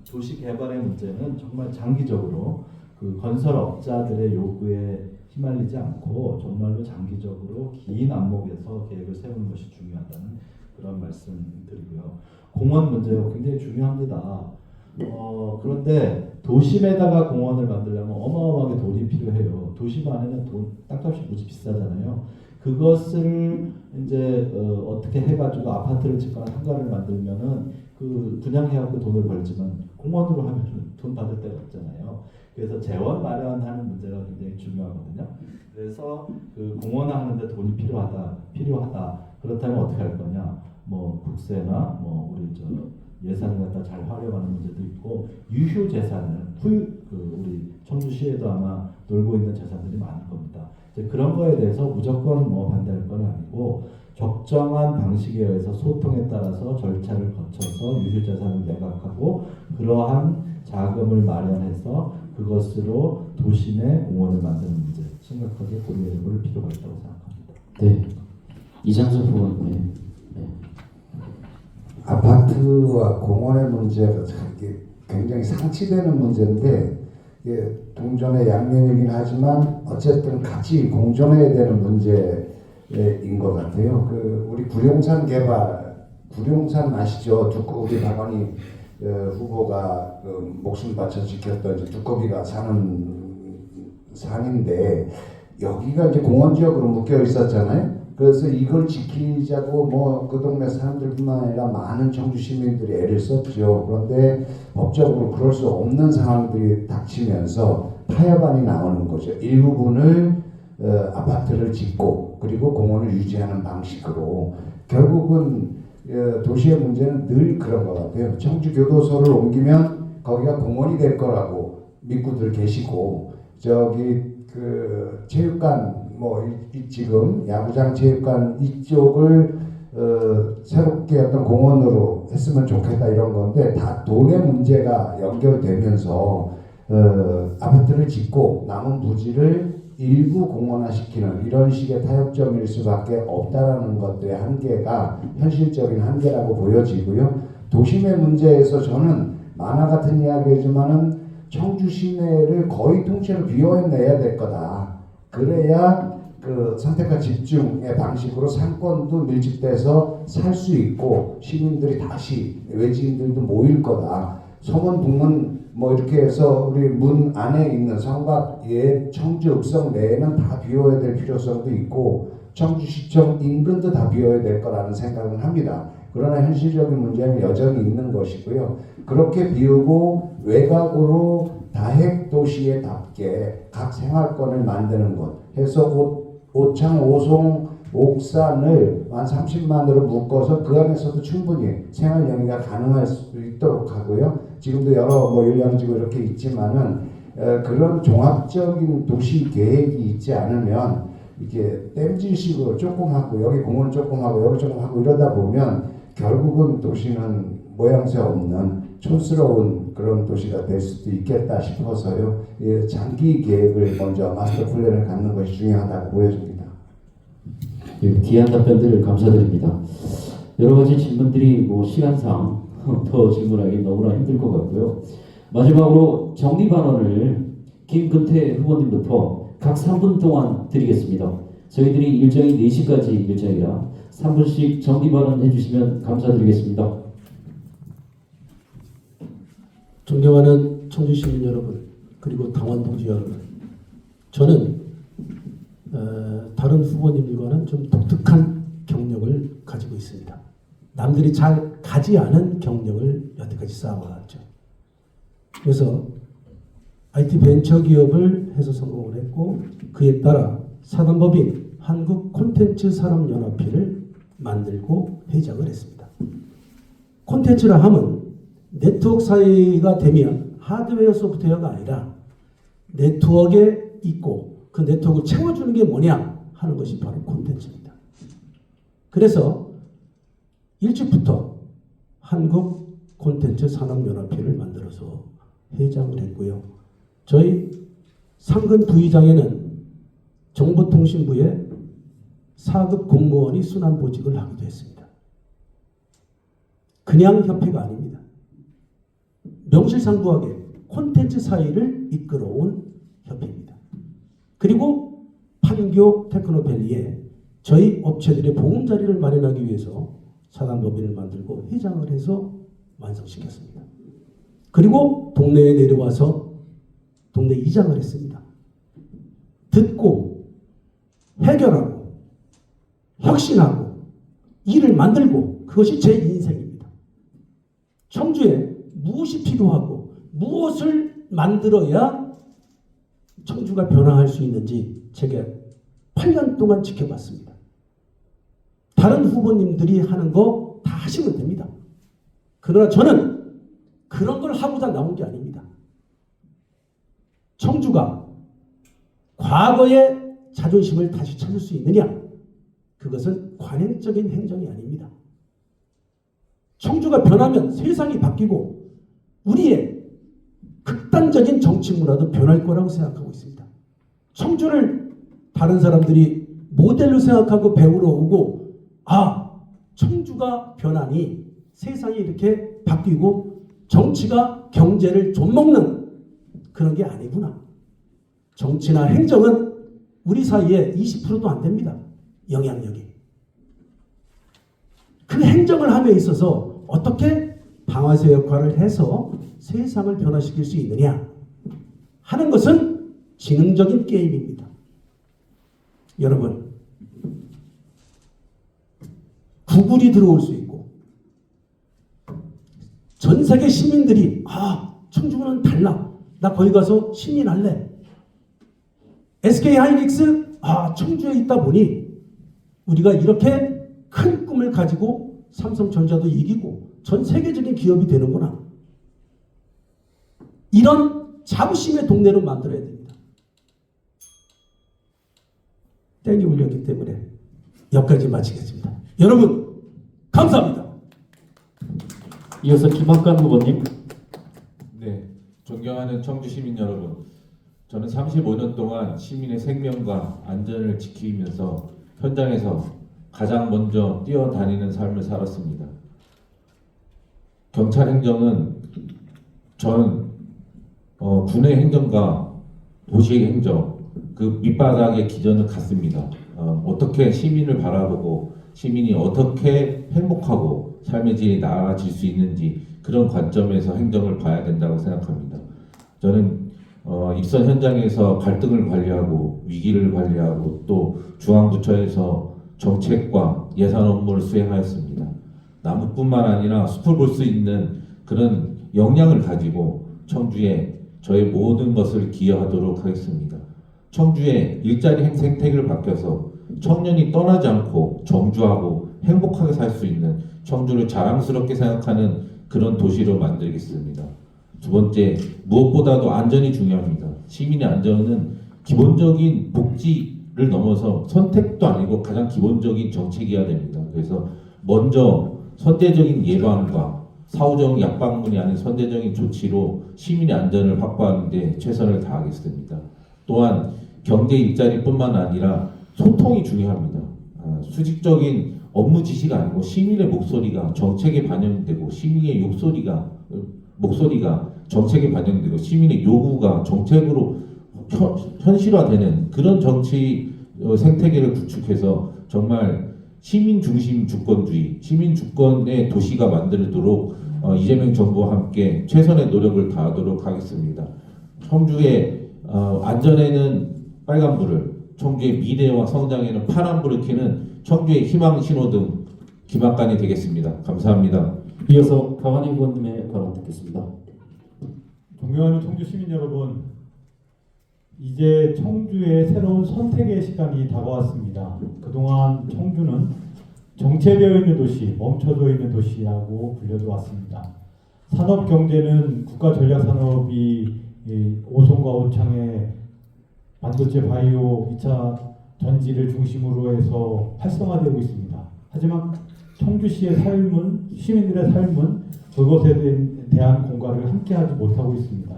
도시 개발의 문제는 정말 장기적으로 그 건설업자들의 요구에 휘말리지 않고 정말로 장기적으로 긴 안목에서 계획을 세우는 것이 중요하다는 그런 말씀드리고요. 공원 문제가 굉장히 중요합니다. 그런데 도심에다가 공원을 만들려면 어마어마하게 돈이 필요해요. 도심 안에는 땅값이 무지 비싸잖아요. 그것을 이제 어떻게 해가지고 아파트를 짓거나 상가를 만들면은 그 분양해갖고 돈을 벌지만 공원으로 하면 돈 받을 데가 없잖아요. 그래서 재원 마련하는 문제가 굉장히 중요하거든요. 그래서 그 공원화하는데 돈이 필요하다. 그렇다면 어떻게 할 거냐? 뭐 국세나 뭐 우리 저 예산을 갖다 잘 활용하는 문제도 있고 유휴 재산을 우리 청주시에도 아마 놀고 있는 재산들이 많을 겁니다. 이제 그런 거에 대해서 무조건 뭐 반대할 건 아니고 적정한 방식에 의해서 소통에 따라서 절차를 거쳐서 유휴 재산을 매각하고 그러한 자금을 마련해서 그것으로 도심의 공원을 만드는 문제 심각하게 고려해 볼 필요가 있다고 생각합니다. 네. 이장석 후보님. 네. 아파트와 공원의 문제가 굉장히 상치되는 문제인데 이게 동전의 양면이긴 하지만 어쨌든 같이 공존해야 되는 문제인 것 같아요. 그 우리 구룡산 개발, 구룡산 아시죠? 우리 박원희 후보가 목숨 바쳐 지켰던 두꺼비가 사는 산인데 여기가 이제 공원 지역으로 묶여 있었잖아요. 그래서 이걸 지키자고 뭐 그 동네 사람들뿐만 아니라 많은 청주 시민들이 애를 썼죠. 그런데 법적으로 그럴 수 없는 상황들이 닥치면서 타협안이 나오는 거죠. 일부분을 아파트를 짓고 그리고 공원을 유지하는 방식으로 결국은 도시의 문제는 늘 그런 것 같아요. 청주 교도소를 옮기면 거기가 공원이 될 거라고 믿고들 계시고 저기 그 체육관 지금 야구장 체육관 이쪽을 새롭게 어떤 공원으로 했으면 좋겠다 이런 건데 다 돈의 문제가 연결되면서 아파트를 짓고 남은 부지를 일부 공원화시키는 이런 식의 타협점일 수밖에 없다라는 것들의 한계가 현실적인 한계라고 보여지고요. 도심의 문제에서 저는 만화 같은 이야기지만은 청주 시내를 거의 통째로 비워내야 될 거다. 그래야 그 선택과 집중의 방식으로 상권도 밀집돼서 살 수 있고 시민들이 다시 외지인들도 모일 거다. 서문 북문 뭐 이렇게 해서 우리 문 안에 있는 성곽 청주 읍성 내에는 다 비워야 될 필요성도 있고 청주시청 인근도 다 비워야 될 거라는 생각은 합니다. 그러나 현실적인 문제는 여전히 있는 것이고요. 그렇게 비우고 외곽으로 다핵도시에답게 각 생활권을 만드는 것 해서 오창, 오송, 옥산을 한 30만으로 묶어서 그 안에서도 충분히 생활 영위가 가능할 수 있도록 하고요. 지금도 여러 일량지구 이렇게 있지만은 그런 종합적인 도시 계획이 있지 않으면 이게 땜질식으로 조금 하고 여기 공원 조금 하고 여기 조금 하고 이러다 보면 결국은 도시는 모양새 없는 촌스러운 그런 도시가 될 수도 있겠다 싶어서요. 장기 계획을 먼저 마스터 플랜을 갖는 것이 중요하다고 보여집니다. 귀한 답변들을 감사드립니다. 여러 가지 질문들이 시간상 더 질문하기 너무나 힘들 것 같고요. 마지막으로 정리 발언을 김근태 후보님부터 각 3분 동안 드리겠습니다. 저희들이 일정이 4시까지 일정이라 3분씩 정리 발언 해주시면 감사드리겠습니다. 존경하는 청주 시민 여러분, 그리고 당원 동지 여러분, 저는 다른 후보님들과는 좀 독특한 경력을 가지고 있습니다. 남들이 잘 가지 않은 경력을 여태까지 쌓아왔죠. 그래서 IT 벤처기업을 해서 성공을 했고 그에 따라 사단법인 한국콘텐츠산업연합회를 만들고 회장을 했습니다. 콘텐츠라 하면 네트워크 사이가 되면 하드웨어 소프트웨어가 아니라 네트워크에 있고 그 네트워크를 채워주는 게 뭐냐 하는 것이 바로 콘텐츠입니다. 그래서 일찍부터 한국 콘텐츠 산업연합회를 만들어서 회장을 했고요. 저희 상근 부의장에는 정보통신부의 4급 공무원이 순환보직을 하기도 했습니다. 그냥 협회가 아닙니다. 명실상부하게 콘텐츠 사회를 이끌어온 협회입니다. 그리고 판교 테크노밸리에 저희 업체들의 보금자리를 마련하기 위해서 사단법인을 만들고 회장을 해서 완성시켰습니다. 그리고 동네에 내려와서 동네 이장을 했습니다. 듣고 해결하고 혁신하고 일을 만들고 그것이 제 인생입니다. 청주에 무엇이 필요하고 무엇을 만들어야 청주가 변화할 수 있는지 제가 8년 동안 지켜봤습니다. 다른 후보님들이 하는 거 다 하시면 됩니다. 그러나 저는 그런 걸 하고자 나온 게 아닙니다. 청주가 과거의 자존심을 다시 찾을 수 있느냐? 그것은 관행적인 행정이 아닙니다. 청주가 변하면 세상이 바뀌고 우리의 극단적인 정치 문화도 변할 거라고 생각하고 있습니다. 청주를 다른 사람들이 모델로 생각하고 배우러 오고 청주가 변하니 세상이 이렇게 바뀌고 정치가 경제를 좀먹는 그런 게 아니구나. 정치나 행정은 우리 사이에 20%도 안 됩니다. 영향력이. 그 행정을 함에 있어서 어떻게 방아쇠 역할을 해서 세상을 변화시킬 수 있느냐 하는 것은 지능적인 게임입니다. 여러분, 구글이 들어올 수 있고 전 세계 시민들이 청주는 달라. 나 거기 가서 시민 할래. SK 하이닉스 청주에 있다 보니 우리가 이렇게 큰 꿈을 가지고 삼성전자도 이기고 전 세계적인 기업이 되는구나. 이런 자부심의 동네로 만들어야 됩니다. 땡이 울렸기 때문에 여기까지 마치겠습니다. 여러분 감사합니다. 이어서 김학관 후보님. 네, 존경하는 청주 시민 여러분, 저는 35년 동안 시민의 생명과 안전을 지키면서 현장에서 가장 먼저 뛰어다니는 삶을 살았습니다. 경찰 행정은 전 군의 행정과 도시의 행정 그 밑바닥의 기전은 같습니다. 어떻게 시민을 바라보고 시민이 어떻게 행복하고 삶의 질이 나아질 수 있는지 그런 관점에서 행정을 봐야 된다고 생각합니다. 저는 입선 현장에서 갈등을 관리하고 위기를 관리하고 또 중앙부처에서 정책과 예산 업무를 수행하였습니다. 나무뿐만 아니라 숲을 볼 수 있는 그런 역량을 가지고 청주에 저의 모든 것을 기여하도록 하겠습니다. 청주의 일자리 생태계를 바뀌어서 청년이 떠나지 않고 정주하고 행복하게 살 수 있는 청주를 자랑스럽게 생각하는 그런 도시로 만들겠습니다. 두 번째, 무엇보다도 안전이 중요합니다. 시민의 안전은 기본적인 복지를 넘어서 선택도 아니고 가장 기본적인 정책이어야 됩니다. 그래서 먼저 선제적인 예방과 사후적 약방문이 아닌 선제적인 조치로 시민의 안전을 확보하는 데 최선을 다하겠습니다. 또한 경제 일자리뿐만 아니라 소통이 중요합니다. 수직적인 업무 지시가 아니고 시민의 목소리가 정책에 반영되고 시민의 목소리가 정책에 반영되고 시민의 요구가 정책으로 현실화되는 그런 정치 생태계를 구축해서 정말 시민 중심 주권주의, 시민 주권의 도시가 만들도록 이재명 정부와 함께 최선의 노력을 다하도록 하겠습니다. 청주의 안전에는 빨간불을, 청주의 미래와 성장에는 파란불을 켜는 청주의 희망 신호등 김학관이 되겠습니다. 감사합니다. 이어서 강한희 후보님의 발언 듣겠습니다. 존경하는 청주 시민 여러분, 이제 청주의 새로운 선택의 시간이 다가왔습니다. 그동안 청주는 정체되어 있는 도시, 멈춰져 있는 도시라고 불려져 왔습니다. 산업 경제는 국가 전략 산업이 오송과 오창의 반도체 바이오 2차 전지를 중심으로 해서 활성화되고 있습니다. 하지만 청주시의 삶은, 시민들의 삶은 그것에 대한 공과를 함께하지 못하고 있습니다.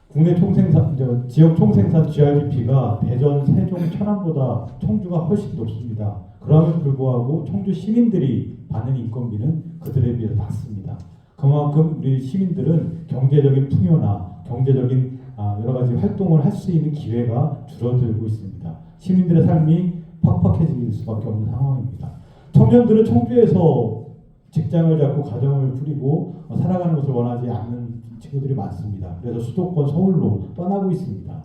국내 총생산, 지역 총생산 GRDP가 대전, 세종, 천안보다 청주가 훨씬 높습니다. 그럼에도 불구하고 청주 시민들이 받는 인건비는 그들에 비해 낮습니다. 그만큼 우리 시민들은 경제적인 풍요나 경제적인 여러 가지 활동을 할 수 있는 기회가 줄어들고 있습니다. 시민들의 삶이 팍팍해질 수밖에 없는 상황입니다. 청년들은 청주에서 직장을 잡고 가정을 꾸리고 살아가는 것을 원하지 않는 친구들이 많습니다. 그래서 수도권 서울로 떠나고 있습니다.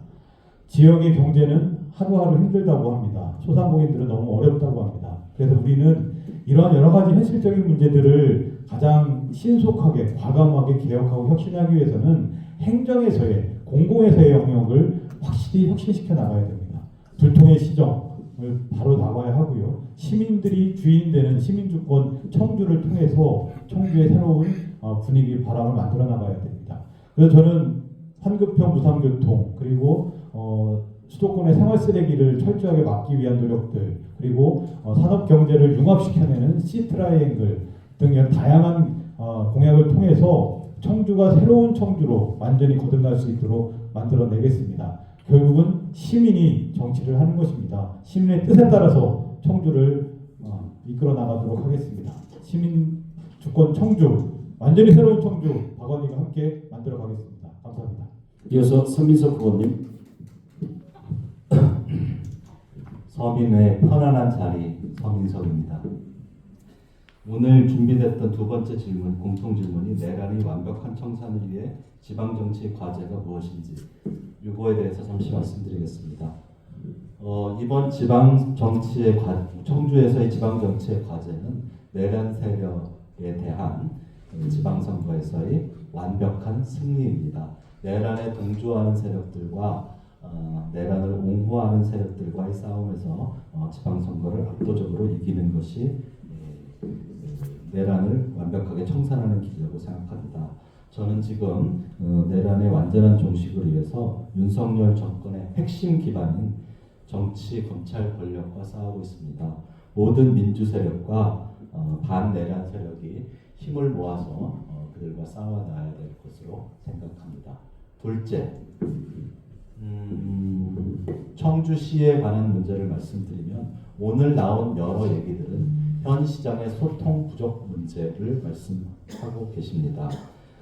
지역의 경제는 하루하루 힘들다고 합니다. 소상공인들은 너무 어렵다고 합니다. 그래서 우리는 이러한 여러 가지 현실적인 문제들을 가장 신속하게 과감하게 개혁하고 혁신하기 위해서는 행정에서의 공공에서의 영역을 확실히 혁신시켜 나가야 됩니다. 불통의 시정을 바로 나가야 하고요. 시민들이 주인되는 시민주권 청주를 통해서 청주의 새로운 분위기 바람을 만들어 나가야 됩니다. 그래서 저는 환급형 무상교통 그리고 수도권의 생활쓰레기를 철저하게 막기 위한 노력들 그리고 산업경제를 융합시켜내는 시트라이앵글 등 이런 다양한 공약을 통해서 청주가 새로운 청주로 완전히 거듭날 수 있도록 만들어내겠습니다. 결국은 시민이 정치를 하는 것입니다. 시민의 뜻에 따라서 청주를 이끌어 나가도록 하겠습니다. 시민 주권 청주, 완전히 새로운 청주, 박원희가 함께 만들어 가겠습니다. 감사합니다. 이어서 선민석 후보님. 서민의 편안한 자리 서민석입니다. 오늘 준비됐던 두 번째 질문, 공통 질문이 내란이 완벽한 청산을 위해 지방 정치의 과제가 무엇인지 이거에 대해서 잠시 말씀드리겠습니다. 이번 지방 정치의 청주에서의 지방 정치의 과제는 내란 세력에 대한 지방선거에서의 완벽한 승리입니다. 내란에 동조하는 세력들과 내란을 옹호하는 세력들과의 싸움에서 지방선거를 압도적으로 이기는 것이 내란을 완벽하게 청산하는 길이라고 생각합니다. 저는 지금 내란의 완전한 종식을 위해서 윤석열 정권의 핵심 기반인 정치, 검찰 권력과 싸우고 있습니다. 모든 민주 세력과 반내란 세력이 힘을 모아서 그들과 싸워나가야 될 것으로 생각합니다. 둘째, 청주시에 관한 문제를 말씀드리면 오늘 나온 여러 얘기들은 현 시장의 소통 부족 문제를 말씀하고 계십니다.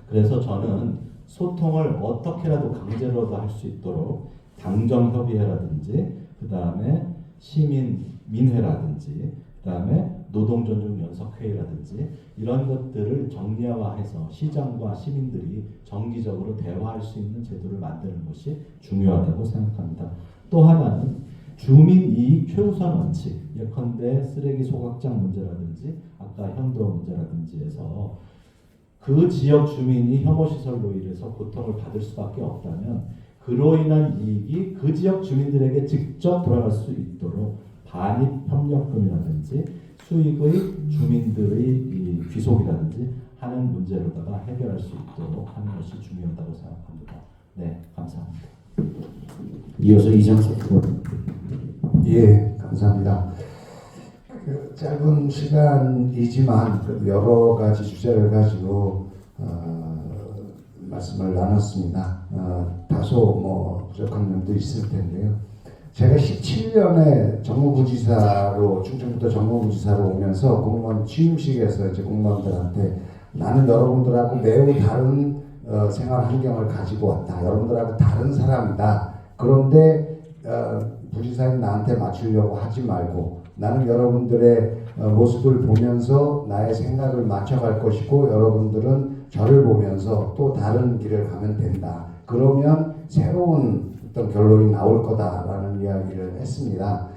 그래서 저는 소통을 어떻게라도 강제로도 할 수 있도록 당정협의회라든지 그 다음에 시민민회라든지 그 다음에 노동존중연석회의라든지 이런 것들을 정리화해서 시장과 시민들이 정기적으로 대화할 수 있는 제도를 만드는 것이 중요하다고 생각합니다. 또 하나는 주민이익 최우선 원칙, 예컨대 쓰레기 소각장 문제라든지 아까 현도 문제라든지 해서 그 지역 주민이 혐오시설로 인해서 고통을 받을 수밖에 없다면 그로 인한 이익이 그 지역 주민들에게 직접 돌아갈 수 있도록 반입협력금이라든지 수익의 주민들의 귀속이라든지 하는 문제로다가 해결할 수 있도록 하는 것이 중요하다고 생각합니다. 네, 감사합니다. 이어서 이장석 후보. 예, 감사합니다. 짧은 시간이지만 여러 가지 주제를 가지고 말씀을 나눴습니다. 다소 부족한 점도 있을 텐데요. 제가 17년에 정무부지사로 충청부도 정무부지사로 오면서 공무원 취임식에서 이제 공무원들한테 나는 여러분들하고 매우 다른 생활 환경을 가지고 왔다. 여러분들하고 다른 사람이다. 그런데 부지사인 나한테 맞추려고 하지 말고 나는 여러분들의 모습을 보면서 나의 생각을 맞춰갈 것이고 여러분들은 저를 보면서 또 다른 길을 가면 된다. 그러면 새로운 어떤 결론이 나올 거다라는 이야기를 했습니다.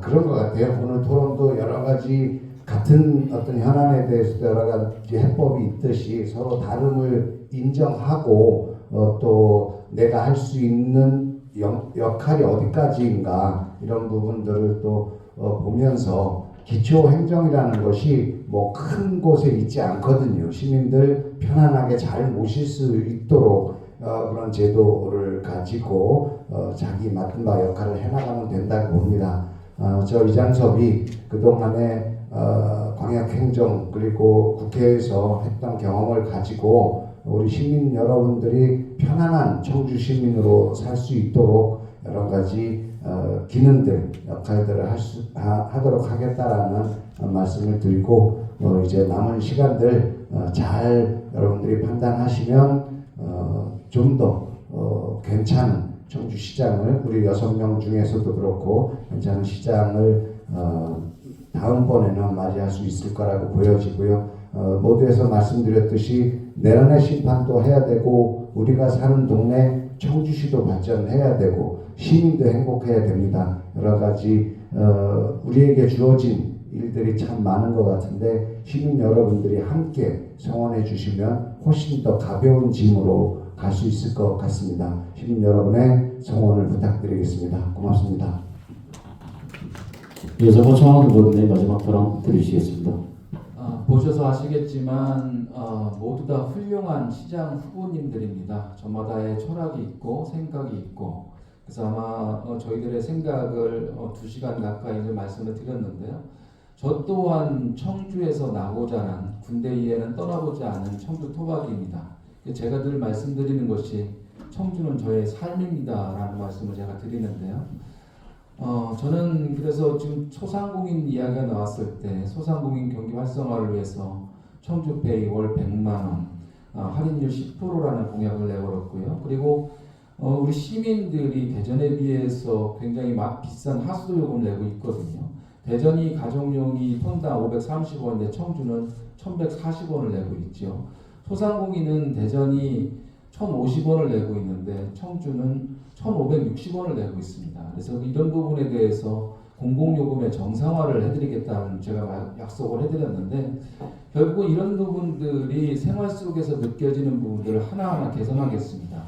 그런 것 같아요. 오늘 토론도 여러 가지 같은 어떤 현안에 대해서도 여러 가지 해법이 있듯이 서로 다름을 인정하고 또 내가 할 수 있는 역할이 어디까지인가 이런 부분들을 또 보면서 기초행정이라는 것이 큰 곳에 있지 않거든요. 시민들 편안하게 잘 모실 수 있도록 그런 제도를 가지고 자기 맡은 바 역할을 해나가면 된다고 봅니다. 저 이장섭이 그동안에 광역행정 그리고 국회에서 했던 경험을 가지고 우리 시민 여러분들이 편안한 청주 시민으로 살 수 있도록 여러 가지 기능들, 역할들을 하도록 하겠다라는 말씀을 드리고 이제 남은 시간들 잘 여러분들이 판단하시면 좀 더 괜찮은 청주시장을 우리 6명 중에서도 그렇고 괜찮은 시장을 다음번에는 맞이할 수 있을 거라고 보여지고요. 모두에서 말씀드렸듯이 내란의 심판도 해야 되고 우리가 사는 동네 청주시도 발전해야 되고 시민도 행복해야 됩니다. 여러 가지 우리에게 주어진 일들이 참 많은 것 같은데 시민 여러분들이 함께 성원해 주시면 훨씬 더 가벼운 짐으로 갈 수 있을 것 같습니다. 시민 여러분의 성원을 부탁드리겠습니다. 고맙습니다. 이어서 고창원 의원의 마지막 발언 들으시겠습니다. 보셔서 아시겠지만 모두 다 훌륭한 시장 후보님들입니다. 저마다의 철학이 있고 생각이 있고 그래서 아마 저희들의 생각을 2시간 가까이 말씀을 드렸는데요. 저 또한 청주에서 나고 자란 군대 이에는 떠나보지 않은 청주 토박이입니다. 제가 늘 말씀드리는 것이 청주는 저의 삶입니다라는 말씀을 제가 드리는데요. 저는 그래서 지금 소상공인 이야기가 나왔을 때 소상공인 경기 활성화를 위해서 청주페이 월 100만 원 할인율 10%라는 공약을 내걸었고요. 그리고 우리 시민들이 대전에 비해서 굉장히 비싼 하수도 요금을 내고 있거든요. 대전이 가정용이 톤당 530원인데 청주는 1140원을 내고 있죠. 소상공인은 대전이 1,050원을 내고 있는데 청주는 1,560원을 내고 있습니다. 그래서 이런 부분에 대해서 공공요금의 정상화를 해드리겠다는 제가 약속을 해드렸는데 결국은 이런 부분들이 생활 속에서 느껴지는 부분들을 하나하나 개선하겠습니다.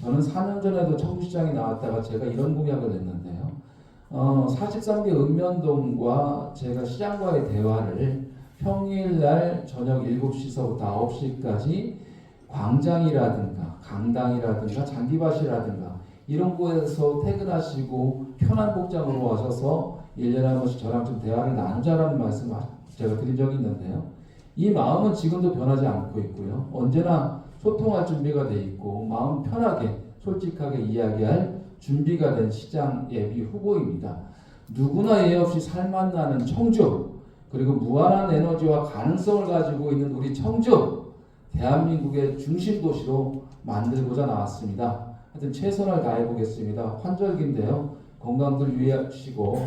저는 4년 전에도 청주시장에 나왔다가 제가 이런 공약을 냈는데요. 43개 읍면동과 제가 시장과의 대화를 평일날 저녁 7시서부터 9시까지 광장이라든가 강당이라든가 잔디밭이라든가 이런 곳에서 퇴근하시고 편한 복장으로 와셔서 1년에 한 번씩 저랑 좀 대화를 나누자라는 말씀 제가 드린 적이 있는데요. 이 마음은 지금도 변하지 않고 있고요. 언제나 소통할 준비가 돼 있고 마음 편하게 솔직하게 이야기할 준비가 된 시장 예비 후보입니다. 누구나 예 없이 살맛나는 청주 그리고 무한한 에너지와 가능성을 가지고 있는 우리 청주 대한민국의 중심 도시로 만들고자 나왔습니다. 하여튼 최선을 다해 보겠습니다. 환절기인데요. 건강들 유의하시고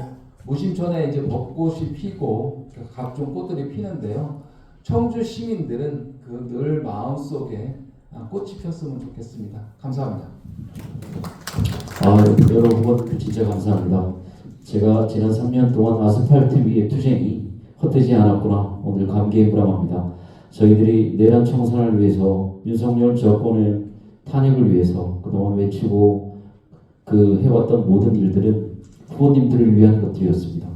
무심천에 이제 벚꽃이 피고 각종 꽃들이 피는데요. 청주 시민들은 그 늘 마음속에 꽃이 폈으면 좋겠습니다. 감사합니다. 여러분 진짜 감사합니다. 제가 지난 3년 동안 아스팔트 위의 투쟁이 헛되지 않았구나 오늘 감개에 불안합니다. 저희들이 내란 청산을 위해서 윤석열 정권의 탄핵을 위해서 그동안 외치고 해왔던 모든 일들은 후보님들을 위한 것들이었습니다.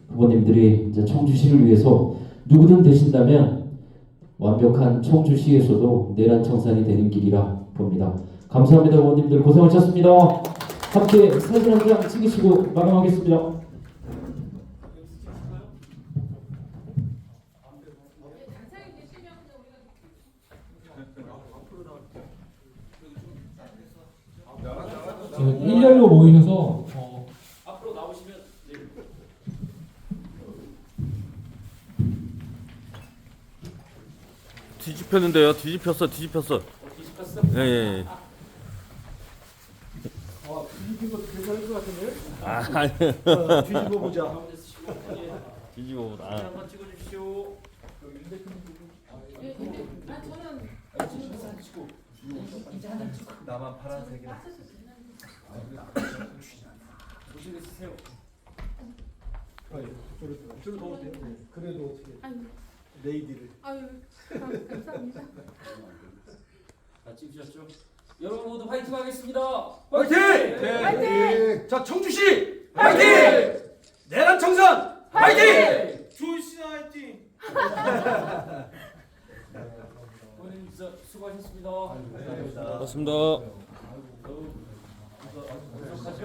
후보님들이 이제 청주시를 위해서 누구든 되신다면 완벽한 청주시에서도 내란 청산이 되는 길이라 봅니다. 감사합니다. 후보님들 고생하셨습니다. 함께 사진 한 장 찍으시고 마감하겠습니다. 일렬로 모이셔서 앞으로 나오시면 뒤집혔는데요. 뒤집혔어. 뒤집혔어? 예, 예. 뒤집힌 거 괜찮을 것 같은데? 아, 뒤집어 보자. 뒤집어 보다. 한번 찍어주십시오. 나만 파란색이라. 조심히 쓰세요. 좀 더워도 돼요? 그래도 어떻게 레이디를. 아유, 감사합니다. 다 찍으셨죠? 여러분 모두 화이팅 하겠습니다. 화이팅! 화이팅! 자, 청주시 화이팅! 내란 청산 화이팅! 조이씨 화이팅! 오늘 진짜 수고하셨습니다. 고맙습니다. 부족하죠?